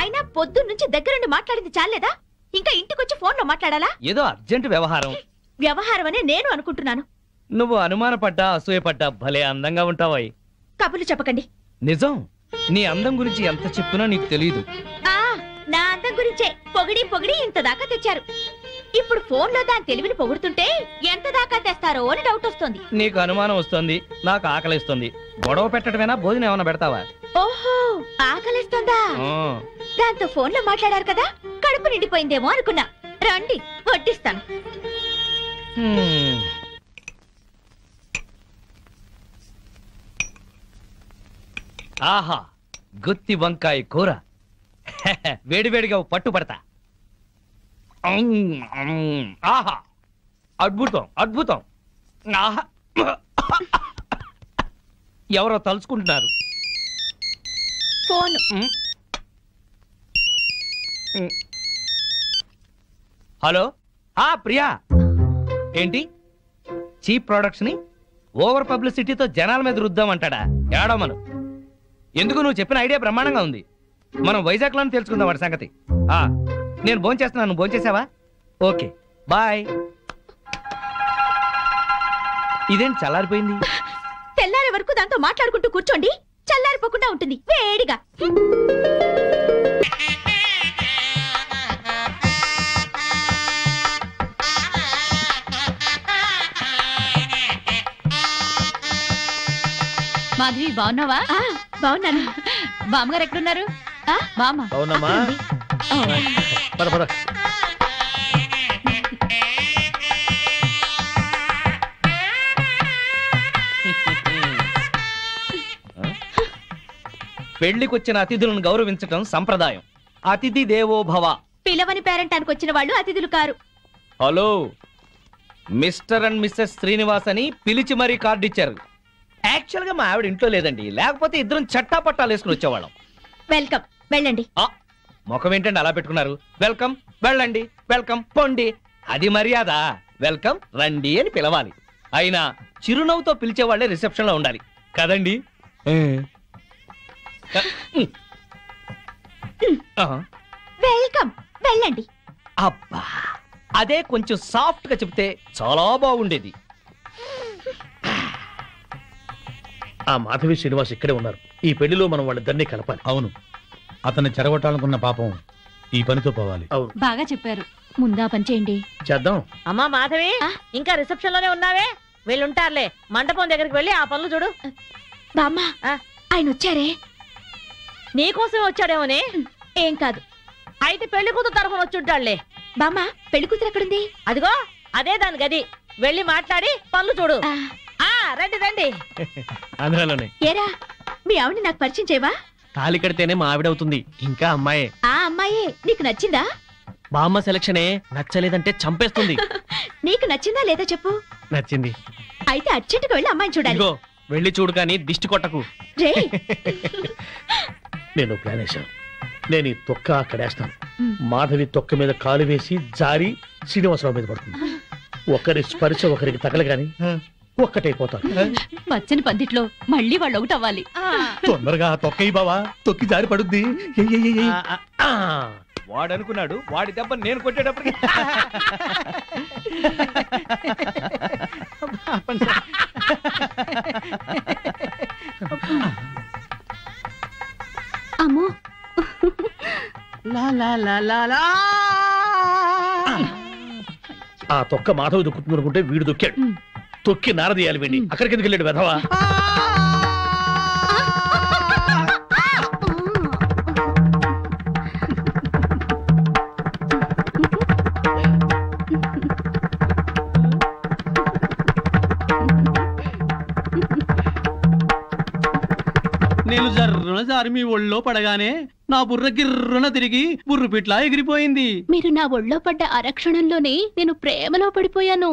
అయినా పొద్దున్నుంచి దగ్గరుండి మాట్లాడింది చాలేదా? ఇంకా ఇంటికొచ్చి ఫోన్ లో మాట్లాడాలా? ఏదో అర్జెంట్ వ్యవహారం. వ్యవహారం అనే నేను అనుకుంటున్నాను. నువ్వు అనుమానపడ్డా అసూయపడ్డా భలే అందంగా ఉంటావాయి. కబుర్లు చెప్పకండి. నిజం, నీ అందం గురించి ఎంత చెప్పినా నీకు తెలియదు. నా అందం గురించే పొగిడి పొగిడి ఇంత దాకా తెచ్చారు. ఇప్పుడు ఫోన్ లో దాని తెలివిని పొగుడుతుంటే ఎంత దాకా తెస్తారో అని డౌట్ వస్తుంది. నీకు అనుమానం వస్తుంది, నాకు ఆకలిస్తుంది. గొడవ పెట్టడమేనా, భోజనం ఏమైనా పెడతావా? ఓహో, ఆకలిస్తుందా? దాంతో ఫోన్ లో మాట్లాడారు కదా, కడుపు నిండిపోయిందేమో అనుకున్నా. రండి వడ్డిస్తాను. ఆహా, గుత్తి వంకాయ కూర. వేడివేడిగా పట్టుపడతా. ఆహా, అద్భుతం అద్భుతం. ఆహా, ఎవరో తలుచుకుంటున్నారు. ఫోన్. హలో, ప్రియా. ఏంటి చీప్ ప్రొడక్ట్స్ ని ఓవర్ పబ్లిసిటీతో జనాల మీద రుద్దామంటాడా? ఏడమను. ఎందుకు, నువ్వు చెప్పిన ఐడియా బ్రహ్మాండంగా ఉంది. మనం వైజాగ్ లోనే తెలుసుకుందాం వాడి సంగతి. నేను భోంచేస్తున్నాను, నువ్వు భోంచేసావా? Okay bye. ఇదేంటి చల్లారిపోయింది? తెల్లారే వరకు దాంతో మాట్లాడుకుంటూ కూర్చోండి, చల్లారిపోకుండా ఉంటుంది వేడిగా. మాధవి బాగున్నావా? బాగున్నాను. బామ్మగారు ఎక్కడున్నారు? బామ్మ అవునమ్మా, పద పద. పెళ్లికొచ్చిన అతిథులను గౌరవించటం సంప్రదాయం. అతిథి దేవో భవ. పిలవని పేరెంటానికి వచ్చిన వాళ్ళు అతిథులు కారు. Hello, mister and Mrs Srinivas అని పిలిచి మరీ కార్డు ఇచ్చారు. యాక్చువల్ గా మా ఆవిడ ఇంట్లో లేదండి, లేకపోతే ఇద్దరం చట్టా పట్టాలు వేసుకుని వచ్చేవాళ్ళం. వెల్కమ్, వెళ్ళండి. ముఖం ఏంటండి అలా పెట్టుకున్నారు? వెల్కమ్, వెళ్ళండి, వెల్కమ్, పొండి. అది మర్యాద. వెల్కమ్, రండి అని పిలవాలి. అయినా చిరునవ్వుతో పిలిచేవాళ్లే రిసెప్షన్ లో ఉండాలి కదండి. వెల్కమ్, వెళ్ళండి. అబ్బా, అదే కొంచెం సాఫ్ట్ గా చెప్తే చాలా బాగుండేది. ఆ మాధవి శ్రీనివాస్ ఇక్కడే ఉన్నారు. ఈ పెళ్లిలో మనం వాళ్ళిద్దరినీ కలపాలి. అవును, అతన్ని చెరగొట్టాలనుకున్న పాపం ఈ పనితో పోవాలి. అవును, బాగా చెప్పారు. ముందా పని చేయండి. చేద్దాం. అమ్మా మాధవి, ఇంకా రిసెప్షన్ లోనే ఉన్నావే? వీళ్ళుంటారులే, మండపం దగ్గరికి వెళ్ళి ఆ పనులు చూడు. బామ్మ, ఆయన వచ్చారే? నీకోసం వచ్చాడేమోనే. ఏం కాదు. అయితే పెళ్లి కూతురు తరఫున వచ్చుంటాడులే. బామ్మ, పెళ్లి కూతురు ఎక్కడుంది? అదిగో అదే దాని గది. వెళ్ళి మాట్లాడి పనులు చూడు. రండి రండి. అందులోనే ఏరా, మీ ఆవిడ నాకు పరిచయం చేయవా? తాళి కడితేనే మా ఆవిడ అవుతుంది. ఇంకా అమ్మాయే. ఆ అమ్మాయే నీకు నచ్చిందా? బామ్మ సెలక్షనే నచ్చలేదంటే చంపేస్తుంది. నీకు నచ్చిందా లేదా చెప్పు. నచ్చింది. అయితే అర్జెంటుగా వెళ్ళి అమ్మాయిని చూడాలి. ఇదిగో వెళ్ళి చూడు, కానీ దిష్టి కొట్టకు. రే, నేను ప్లాన్ వేశాను. నేను ఈ తొక్క అక్కడేస్తాను. మాధవి తొక్క మీద కాలు వేసి జారి శ్రీనివాసరావు మీద పడుతుంది. ఒకరి స్పర్శ ఒకరికి తగలగాని ఒక్కటైపోతారు. పచ్చని పందిట్లో మళ్ళీ వాళ్ళు ఒకటి అవ్వాలి. తొందరగా తొక్కయి బావా, తొక్కి జారి పడుద్ది. వాడు అనుకున్నాడు, వాడి దెబ్బ నేను కొట్టేటప్పటికి అమ్మో, ఆ తొక్క మాధవి దొక్కుతుంది అనుకుంటే వీడు దొక్కాడు. తొక్కి నారదీయాలి వీడిని. అక్కడికి ఎందుకు వెళ్ళాడు వెధవా? నేను జర్రున జారి మీ ఒళ్ళో పడగానే నా బుర్ర గిర్రున తిరిగి బుర్రు పిట్లా ఎగిరిపోయింది. మీరు నా ఒళ్ళో పడ్డ అరక్షణంలోనే నేను ప్రేమలో పడిపోయాను.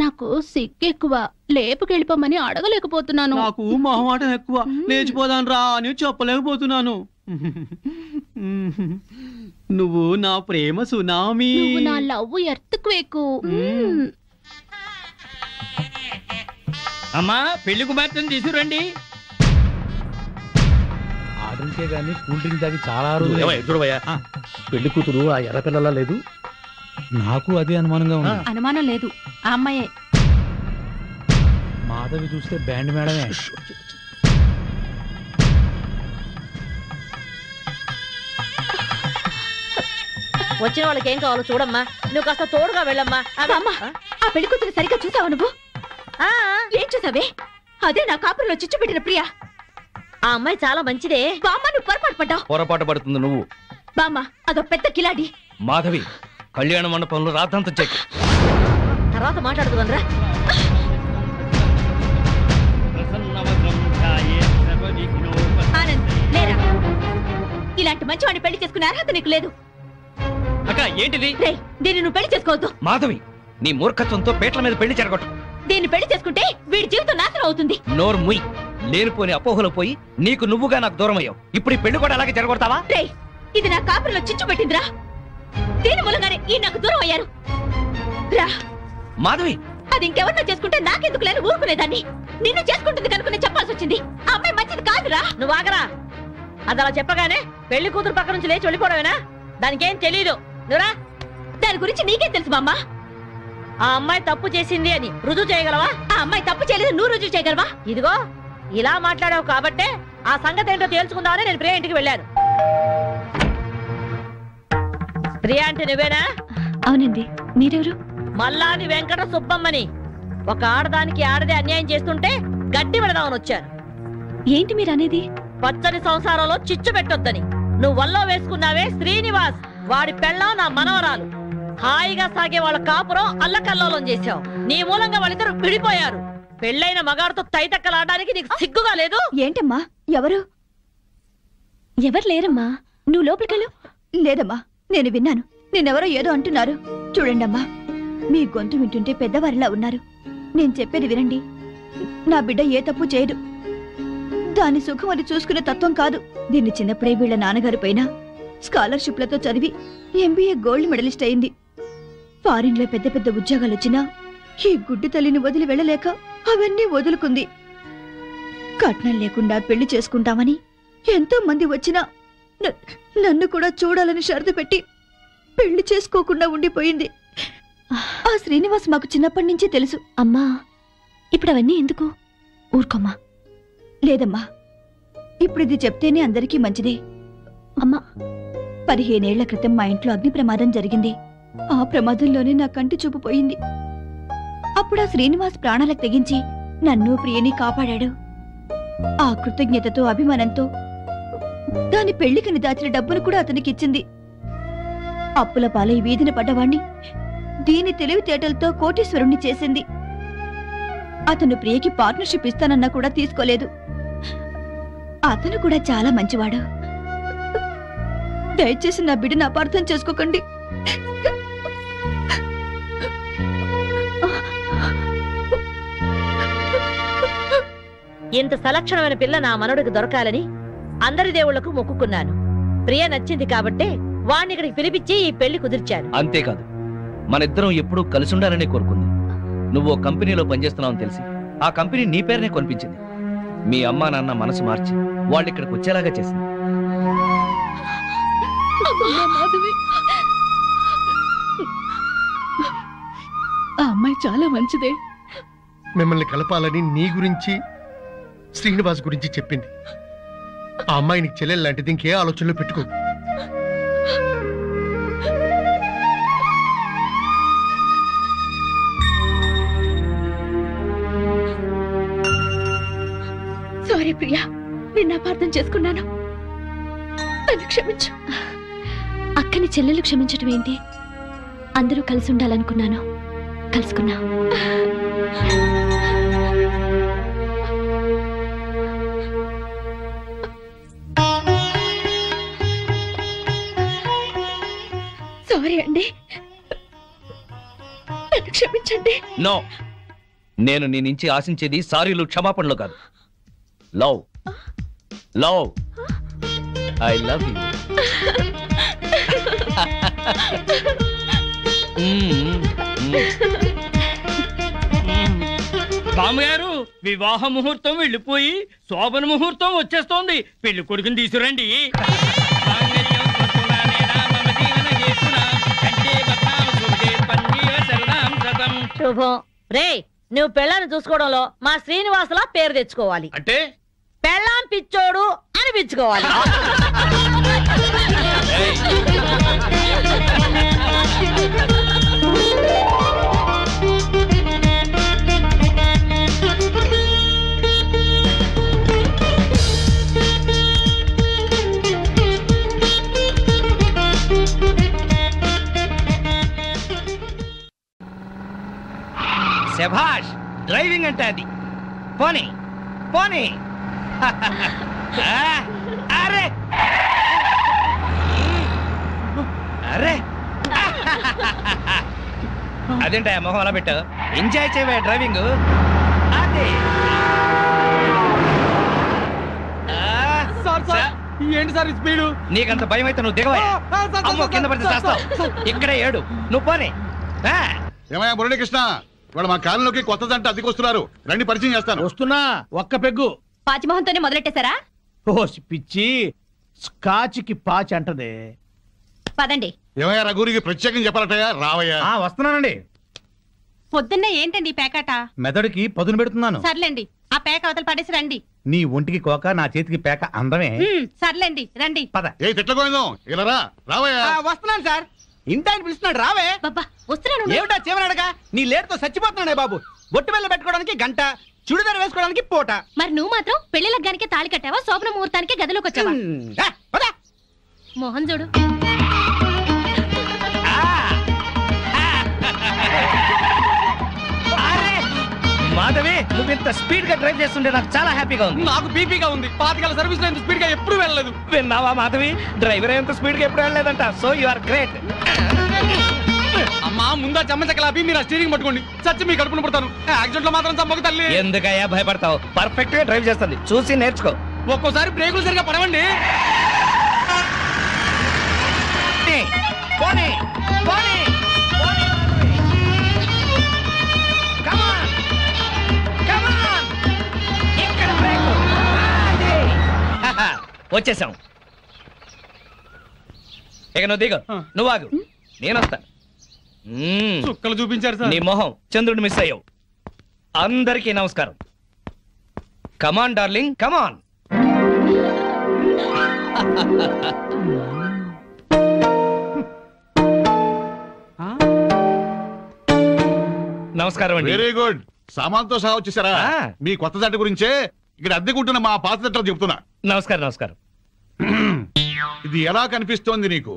నాకు సిగ్గెక్కువ, లేపుకెళ్ళిపోమని అడగలేకపోతున్నాను. నాకు మొహమాటం ఎక్కువ, లేచిపోదాను రా అని చెప్పలేకపోతున్నాను. నువ్వు నా ప్రేమ సునామీ. నువ్వు నా లవ్ ఎర్త్క్వేక్. అమ్మా, పెళ్లి కుమార్తెను తీసుకురండి. ఆర్డర్కే గానీ కూల్ డ్రింక్ తాగి చాలా రోజులు. చూడవయ్యా, పెళ్లి కూతురు ఆ ఎర్ర పిల్లలా లేదు? నాకు అదే అనుమానంగా ఉంది. అనుమానం లేదు, ఆ అమ్మాయే. మాధవి చూస్తే బ్యాండ్ మేడమే. వచ్చిన వాళ్ళకి ఏం కావాలో చూడమ్మా. నువ్వు కాస్త తోడుగా వెళ్ళమ్మా. అమ్మా, ఆ పెళ్లి కూతురు సరిగ్గా చూసావా నువ్వు? ఏం చూసావే? అదే నా కాపురంలో చిచ్చు పెట్టిన ప్రియా. ఆ అమ్మాయి చాలా మంచిదే. బామ్మ, నువ్వు పొరపాటు పడ్డావు. పొరపాటు పడుతుంది నువ్వు. బామ్మ, అదో పెద్ద కిలాడి. మాధవి, కళ్యాణ మండపంలో రాద్ధాంతం చెక్. తర్వాత మాట్లాడుతుందరా. ఆనంద్, లేరా. ఇలాంటి మంచి వాడిని పెళ్లి చేసుకునే అర్హత నీకు లేదు. అక్క, ఏంటిది? రేయ్, దీన్ని నువ్వు పెళ్లి చేసుకోవద్దు. మాధవి, నీ మూర్ఖత్వంతో పేట్ల మీద పెళ్లి జరగొట్టు. దీన్ని పెళ్లి చేసుకుంటే వీడి జీవితం నాశనం అవుతుంది. నోరు ముయ్. లేనిపోని అపోహలు పోయి నీకు నువ్వుగా నాకు దూరం అయ్యావు. ఇప్పుడు ఈ పెళ్లి కూడా అలాగే జరగొడతావా? రేయ్, ఇది నా కాపురంలో చిచ్చు పెట్టిందిరా. దీని మూలంగానే ఈ నాకు దూరం అయ్యారు. రా మాధవి, అది ఇంకెవరినో చేసుకుంటే నాకెందుకు లేని ఊరుకునేదాన్ని. నిన్ను చేసుకుంటుంది కనుక నేను చెప్పాల్సి వచ్చింది. ఆ అమ్మాయి మంచిది కాదురా. నువ్వు ఆగరా. అది అలా చెప్పగానే పెళ్లి కూతురు పక్క నుంచి లేచి వెళ్ళిపోవడమేనా? దానికేం తెలీదు. నువ్వురా. దాని గురించి నీకేం తెలుసు బామ్మ? ఆ అమ్మాయి తప్పు చేసింది అని రుజువు చేయగలవా? ఆ అమ్మాయి తప్పు చేయలేదు, నువ్వు రుజువు చేయగలవా? ఇదిగో ఇలా మాట్లాడావు కాబట్టే ఆ సంగతి ఏంటో తేల్చుకుందామని నేను ప్రియా ఇంటికి వెళ్ళాను. ప్రియా అంటే నువ్వేనా? అవునండి. మీరెవరు? మల్లాది వెంకట సుబ్బమ్మని. ఒక ఆడదానికి ఆడదే అన్యాయం చేస్తుంటే గడ్డి పెడదామని వచ్చాను. ఏంటి మీరు అనేది? పచ్చని సంసారంలో చిచ్చు పెట్టొద్దని. నువ్వు వల్లో వేసుకున్నావే శ్రీనివాస్, వాడి పెళ్ళం నా మనవరాలు. హాయిగా సాగే వాళ్ళ కాపురం అల్లకల్లోలం చేశావు. నీ మూలంగా వాళ్ళిద్దరు విడిపోయారు. పెళ్ళైన మగాడితో తైతక్కలాడడానికి నీకు సిగ్గుగా లేదు? ఏంటమ్మా ఎవరు లేరమ్మా, నువ్వు లోపలికెళ్ళు. లేదమ్మా, నేను విన్నాను. నేనెవరో ఏదో అంటున్నారు. చూడండమ్మా, మీ గొంతు వింటుంటే పెద్దవారిలా ఉన్నారు. నేను చెప్పేది వినండి. నా బిడ్డ ఏ తప్పు చేయదు. దాని సుఖం అది చూసుకునే తత్వం కాదు. దీన్ని చిన్నప్పుడే వీళ్ళ నాన్నగారు పైన స్కాలర్షిప్లతో చదివి ఎంబీఏ గోల్డ్ మెడలిస్ట్ అయింది. ఫారిన్ లో పెద్ద పెద్ద ఉద్యోగాలు వచ్చినా ఈ గుడ్డి తల్లిని వదిలి వెళ్ళలేక అవన్నీ వదులుకుంది. కట్నం లేకుండా పెళ్లి చేసుకుంటామని ఎంతో మంది వచ్చినా నన్ను కూడా చూడాలని షరతు పెట్టి పెళ్లి చేసుకోకుండా ఉండిపోయింది. ఆ శ్రీనివాస్ మాకు చిన్నప్పటి నుంచి తెలుసు. అమ్మా, ఇప్పుడు అవన్నీ ఎందుకు? ఊరుకోమ్మా. లేదమ్మా, ఇప్పుడు ఇది చెప్తేనే అందరికీ మంచిదే. అమ్మా, 15 ఏళ్ల క్రితం మా ఇంట్లో అగ్ని ప్రమాదం జరిగింది. ఆ ప్రమాదంలోనే నా కంటి చూపు పోయింది. అప్పుడు ఆ శ్రీనివాస్ ప్రాణాలకు తెగించి నన్ను ప్రియని కాపాడాడు. ఆ కృతజ్ఞతతో అభిమానంతో దాని పెళ్లికని దాచిన డబ్బును కూడా అతనికి ఇచ్చింది. అప్పుల పాలై వీధిన పడ్డవాణ్ణి దీని తెలివితేటలతో కోటీశ్వరుణ్ణి చేసింది. అతను ప్రియకి పార్ట్నర్షిప్ ఇస్తానన్నా కూడా తీసుకోలేదు. అతను కూడా చాలా మంచివాడు. దయచేసి నా బిడ్డను అపార్థం చేసుకోకండి. ఇంత సలక్షణమైన పిల్ల నా మనవడికి దొరకాలని అందరి దేవుళ్లకు మొక్కుకున్నాను. ప్రియ నచ్చింది కాబట్టే వాణ్ణి ఇక్కడికి పిలిపించి ఈ పెళ్లి కుదిర్చాను. అంతేకాదు, మనిద్దరం ఎప్పుడూ కలిసి ఉండాలని కోరుకుంది. నువ్వు ఓ కంపెనీలో పనిచేస్తున్నావని తెలిసి ఆ కంపెనీ నీ పేరునే కొనిపించింది. మీ అమ్మా నాన్న మనసు మార్చి వాళ్ళు ఇక్కడికి వచ్చేలాగా చేసింది. ఆ అమ్మాయి చాలా మంచిదే. మిమ్మల్ని కలపాలని నీ గురించి శ్రీనివాస్ గురించి చెప్పింది. ఆ అమ్మాయి నీకు చెల్లెలు లాంటిది, ఇంకే ఆలోచనలో పెట్టుకో. సారీ ప్రియా, నిన్ను అపార్థం చేసుకున్నాను. నన్ను క్షమించు. అక్కని చెల్లెలు క్షమించటం ఏంటి? అందరూ కలిసి ఉండాలనుకున్నాను, కలుసుకున్నా. సారీ అండి, నన్ను క్షమించండి. నో, నేను నీ నుంచి ఆశించేది సారీలు క్షమాపణలు కాదు. Love, love, I love you. బామ్మగారు, వివాహ ముహూర్తం వెళ్ళిపోయి శోభన ముహూర్తం వచ్చేస్తోంది. పెళ్లి కొడుకుని తీసుకురండి. శుభం. రే, నువ్వు పెళ్ళాన్ని చూసుకోవడంలో మా శ్రీనివాసులా పేరు తెచ్చుకోవాలి. అంటే పెళ్ళాం పిచ్చోడు అనిపించుకోవాలి. శభాష్, డ్రైవింగ్ అంటే అది. పోనీ పోనీ. అరే అరే, అదేంటా మొహం అలా పెట్టావు? ఎంజాయ్ చేయవే డ్రైవింగ్. అదే ఏంటి సార్ స్పీడు? నీకంత భయం అయితే నువ్వు దిగవా. అమ్మో, కింద పడితే చేస్తావు. ఇక్కడే ఏడు, నువ్వు పోనీ. ఏమయ్యా మురళీకృష్ణ, వాడు మా కాలంలోకి కొత్త జంట అద్దెకొస్తున్నారు. రండి, పరిచయం చేస్తాను. వస్తున్నా. ఒక్క పెగ్గు. పాచిమోహంతోనే మొదలెట్టేశారా? ఓసి పిచ్చి, స్కాచ్కి పాచి అంటదే. పదండి. ఏమయ్యా రఘురికి ప్రత్యేకం చెప్పాలటయ్యా? రావయ్యా. వస్తున్నానండి. పొద్దున్నే ఏంటండి పేకాట? మెదడుకి పదును పెడుతున్నాను. సర్లేండి, ఆ పేక అవతల పడేసి రండి. నీ ఒంటికి కోక, నా చేతికి పేక అందమే. సర్లేండి, రండి. పద. ఏ తిట్లకోయిందాం, ఇలా రా. రావయ్యా. వస్తున్నాను సార్. ఇంటి ఆయన పిలుస్తున్నాడు, రావే. వస్తున్నాను. ఏమిటా చివరడగా? నీ లేటుతో చచ్చిపోతున్నాడే బాబు. బొట్టు బెల్ల పెట్టుకోవడానికి గంట, చుడిదారు వేసుకోవడానికి పూట. మరి నువ్వు మాత్రం పెళ్లి లగ్గానికి తాళి కట్టావా, శోభన ముహూర్తానికి గదిలోకి వచ్చావా? మోహన్ చూడు. మాధవి నువ్వు ఇంత స్పీడ్ గా డ్రైవ్ చేస్తుంటే నాకు చాలా హ్యాపీగా ఉంది. నాకు బీపీగా ఉంది. పాతికల సర్వీస్ లో ఇంత స్పీడ్ గా ఎప్పుడు వెళ్ళలేదు. విన్నావా మాధవి, డ్రైవర్ ఎంత స్పీడ్ గా ఎప్పుడు వెళ్ళలేదంట. So you are great. అమ్మా ముందా చెమ్మచక్కలాపి మీరు స్టీరింగ్ పట్టుకోండి. చచ్చి మీ కడుపును పుడతాను. యాక్సిడెంట్ లో మాత్రం చంపకు తల్లి. ఎందుకయ్యా భయపడతావు? పర్ఫెక్ట్ గా డ్రైవ్ చేస్తుంది, చూసి నేర్చుకో. ఒక్కోసారి బ్రేకులు సరిగా పడవండి. పోనీ, పోనీ, పోనీ. Come on, come on. ఇక్కడ బ్రేకు. వచ్చేసాం. ఇక నువ్వు దిగు, నువ్వు ఆగు, నేను వస్తా. చుక్కలు చూపించారు సార్. నీ మొహం చంద్రుడు మిస్ అయ్యావు. అందరికీ నమస్కారం. కమాన్ డార్లింగ్, కమాన్. నమస్కారం అండి. Very good. సామాన్తో సహా వచ్చేసారా? మీ కొత్త జంట గురించే ఇక్కడ అద్దెకుంటున్న మా పాత జంటలు చెప్తున్నా. నమస్కారం. నమస్కారం. ఇది ఎలా కనిపిస్తోంది నీకు?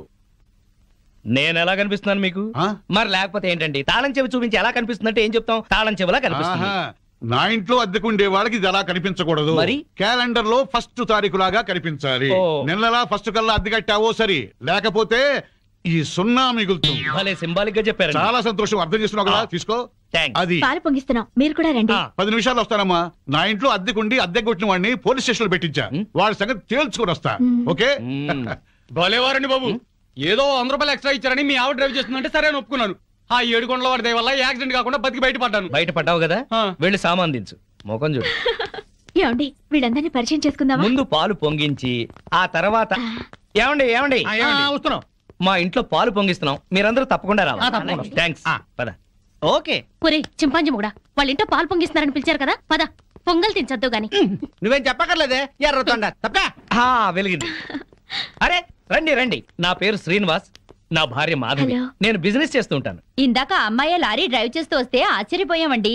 నేను ఎలా కనిపిస్తున్నాను మీకు? మరి లేకపోతే ఏంటండి, తాళం చెవి చూపించి ఎలా కనిపిస్తుందంటే ఏం చెప్తాం? తాళం చెవిలా కనిపిస్తుంది. నా ఇంట్లో అద్దెకుండే వాళ్ళకి ఇది ఎలా కనిపించకూడదు. మరి క్యాలెండర్ లో ఫస్ట్ తారీఖు లాగా కనిపించాలి. నెలలా ఫస్ట్ కల్లా అద్దె కట్టావో సరి, లేకపోతే ఈ సున్నా మిగులుతుంది. భలే సింబాలిక్ గా చెప్పారు. చాలా సంతోషం. అర్థం చేస్తున్నావు కదా, తీసుకో. అది పాలు పొంగిస్తున్నాం, మీరు కూడా రండి. 10 నిమిషాలు వస్తానమ్మా. నా ఇంట్లో అద్దెకుండి అద్దె కొట్టిన వాడిని పోలీస్ స్టేషన్ లో పెట్టించా. వాడి సంగతి తేల్చుకొని వస్తా. ఓకే? భలేవారండి బాబు. ఏదో 100 రూపాయలు ఎక్స్ట్రా ఇచ్చారని మీ ఆవిడ డ్రైవ్ చేస్తుందంటే సరే అని ఒప్పుకున్నాను. ఆ 7 కొండల వాడి దయ వల్ల యాక్సిడెంట్ కాకుండా బతికి బయటపడ్డాను. బయటపడ్డావు కదా, వెళ్ళి సామాన్ దించు. మొఖం చూడు. ఏమండి, వీళ్ళందరినీ పరిచయం చేసుకుందామా? ముందు పాలు పొంగించి ఆ తర్వాత ఏమండి ఏమండి వస్తున్నాం. మా ఇంట్లో పాలు పొంగిస్తున్నాం, మీరందరూ తప్పకుండా రావాలి. థ్యాంక్స్. పద. ఓకే. ఒరే చింపాంజీ కూడా వాళ్ళ ఇంట్లో పాలు పొంగిస్తున్నారని పిలిచారు కదా, పద పొంగల్ తినచద్దు గాని. నువ్వేం చెప్పక్కర్లేదే, ఎర్రతొండ తప్ప. వెలిగింది. అరే రండి రండి, నా పేరు శ్రీనివాస్, నా భార్య మాధవి. హలో. నేను బిజినెస్ చేస్తూ ఉంటాను. ఇందాక అమ్మాయి లారీ డ్రైవ్ చేస్తూ వస్తే ఆశ్చర్యపోయామండి.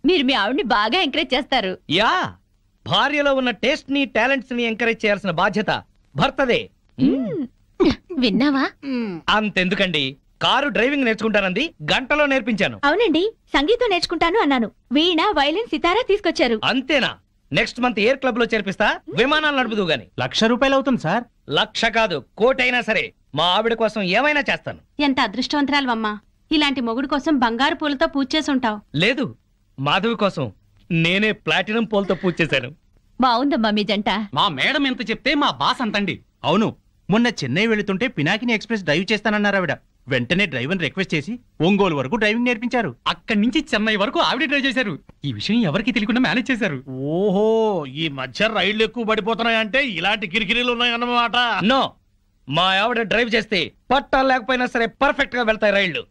మీరు మీ ఆవిడ్ని బాగా ఎంకరేజ్ చేస్తారు. యా, భార్యలో ఉన్న టేస్ట్ ని టాలెంట్స్ ని ఎంకరేజ్ చేయాల్సిన బాధ్యత భర్తదే. విన్నావా? అంతెందుకండి, కారు డ్రైవింగ్ నేర్చుకుంటానంది, గంటలో నేర్పించాను. అవునండి, సంగీతం నేర్చుకుంటాను అన్నాను. వీణ, వైలిన్, సితారా తీసుకొచ్చారు. అంతేనా? నెక్స్ట్ మంత్ ఎయిర్ క్లబ్ లో చేర్పిస్తా, విమానాలు నడుపుదు గాని. 1,00,000 రూపాయలు అవుతుంది సార్. 1,00,000 కాదు, 1,00,000 అయినా సరే మా ఆవిడ కోసం ఏమైనా చేస్తాను. ఎంత అదృష్టవంతరాలవమ్మా, ఇలాంటి మొగుడు కోసం బంగారు పూలతో పూజ చేసి ఉంటావు. లేదు, మాధవి కోసం నేనే ప్లాటినం పూలతో పూజ చేశాను. బాగుందమ్మా మీ జంట. మా మేడం ఎంత చెప్తే మా బాస్ అంతండి. అవును, మొన్న చెన్నై వెళుతుంటే పినాకిని ఎక్స్ప్రెస్ డ్రైవ్ చేస్తానన్నారు ఆవిడ. వెంటనే డ్రైవర్ రిక్వెస్ట్ చేసి ఒంగోలు వరకు డ్రైవింగ్ నేర్పించారు. అక్కడి నుంచి చెన్నై వరకు ఆవిడ డ్రైవ్ చేశారు. ఈ విషయం ఎవరికి తెలియకుండా మేనేజ్ చేశారు. ఓహో, ఈ మధ్య రైళ్లు ఎక్కువ పడిపోతున్నాయంటే ఇలాంటి కిరికిరీలు ఉన్నాయన్నమాట. నో, మా ఆవిడ డ్రైవ్ చేస్తే పట్టాలు లేకపోయినా సరే పర్ఫెక్ట్ గా వెళ్తాయి రైళ్లు.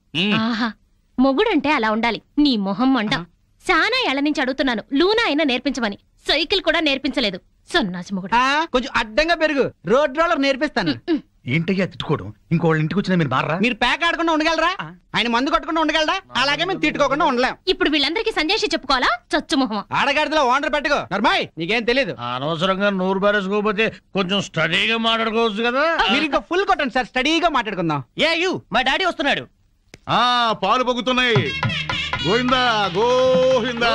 ఆహా, మొగుడంటే అలా ఉండాలి. నీ మొహం మండ. చాలా ఏళ్ల నుంచి అడుగుతున్నాను, లూనా అయినా నేర్పించమని. సైకిల్ కూడా నేర్పించలేదు, సన్నాసి మొగుడు. కొంచెం అడ్డంగా పెరుగు, రోడ్ రోలర్ నేర్పిస్తాను. ఏంటయ్యా తిట్టుకోవడం? ఇంకోళ్ళ ఇంటికి వచ్చినా మీరు మారా? మీరు ప్యాక్ ఆడకుండా ఉండగలరా? ఆయన మందు కొట్టకుండా ఉండగలరా? అలాగే మేము తిట్టుకోకుండా ఉండలేం. ఇప్పుడు వీళ్ళందరికీ సంజయ్ చెప్పుకోవాలా? చచ్చు మొహం. ఆడగాడిలో ఓనర్ పెట్టుకో. నర్మాయ్, నీకేం తెలీదు. అనవసరంగా నోరు బారేసుకోకపోతే కొంచెం స్టడీగా మాట్లాడుకోవచ్చు కదా. మీరు ఇంకా ఫుల్ కొట్టండి సార్, స్టడీగా మాట్లాడుకుందాం. మా డాడీ వస్తున్నాడు. పాలు పొంగుతున్నాయి. గోవిందా గోవిందా.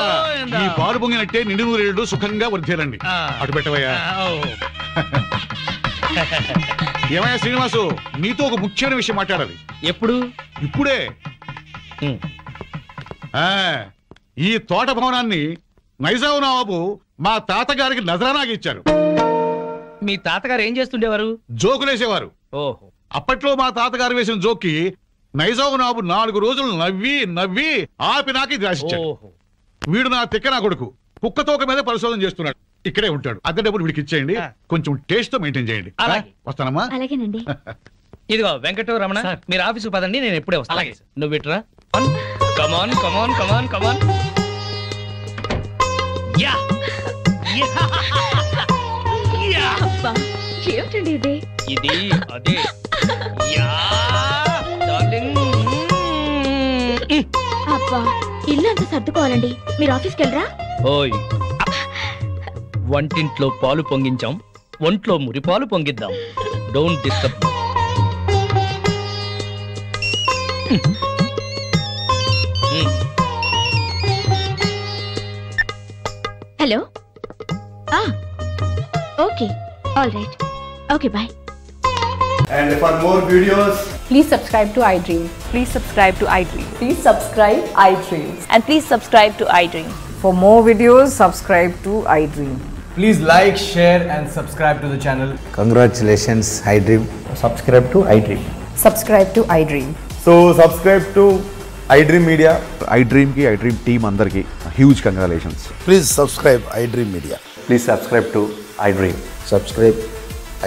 ఈ పాలు పొంగినట్టే నిండు నూరేళ్లు సుఖంగా వర్ధేలండి. అటు పెట్టవయ్యా. ఏమయ్యా శ్రీనివాసు, నీతో ఒక ముఖ్యమైన విషయం మాట్లాడాలి. ఎప్పుడు? ఇప్పుడే. ఈ తోట భవనాన్ని నైజాం నవాబు మా తాతగారికి నజరానాకి ఇచ్చారు. మీ తాతగారు ఏం చేస్తుండేవారు? జోకులేసేవారు. ఓహో. అప్పట్లో మా తాతగారు వేసిన జోక్కి నైజాం నవాబు 4 రోజులు నవ్వి నవ్వి ఆపి నాకు ఇది రాసిచ్చాడు. వీడు నా తిక్క నా కొడుకు కుక్కతోక మీద పరిశోధన చేస్తున్నాడు. ఇక్కడే ఉంటాడు. అద్దె డబ్బులు వీడికి ఇచ్చేయండి, కొంచెం టేస్ట్ తో మెయింటైన్ చేయండి. వస్తానమ్మా. అలాగేనండి. ఇదిగో వెంకట రమణ, మీరు ఆఫీసుకు పదండి, నేను ఎప్పుడే వస్తాను. నువ్వు ఇట్రా. కమాన్ కమాన్ కమాన్ కమాన్. ఏమిటండి ఇది? ఇది అదే. అబ్బా, ఇల్లు అంతా సర్దుకోవాలండి. మీరు ఆఫీస్కి వెళ్ళరా? ఓయ్, వంటింట్లో పాలు పొంగించాం, ఒంట్లో మురిపాలు పొంగిద్దాం. Don't disturb. Hello okay all right okay bye. And for more videos, Please subscribe to iDream. Please subscribe to iDream. Please subscribe iDream. And please subscribe to iDream. For more videos, subscribe to iDream. please like, share and subscribe to the channel. Congratulations, iDream. Subscribe to iDream. Subscribe to iDream. So subscribe to iDream Media. iDream ki iDream team andarki huge congratulations. Please subscribe iDream Media. Please subscribe to iDream. Subscribe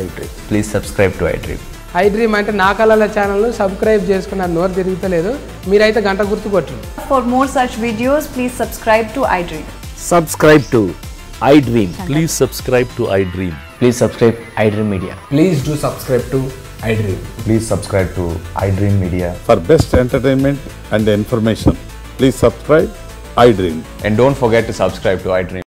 iDream. Please subscribe to iDream. iDream అంటే నా కళల channel subscribe చేసుకున్న నోరు తిరుగుతలేదు. మీరైతే గంట గుర్తు కొట్టండి. For more such videos, please subscribe to iDream. Subscribe to iDream. Please subscribe to iDream. Please subscribe iDream Media. Please do subscribe to iDream. Please subscribe to iDream Media. For best entertainment and information, please subscribe iDream. And don't forget to subscribe to iDream.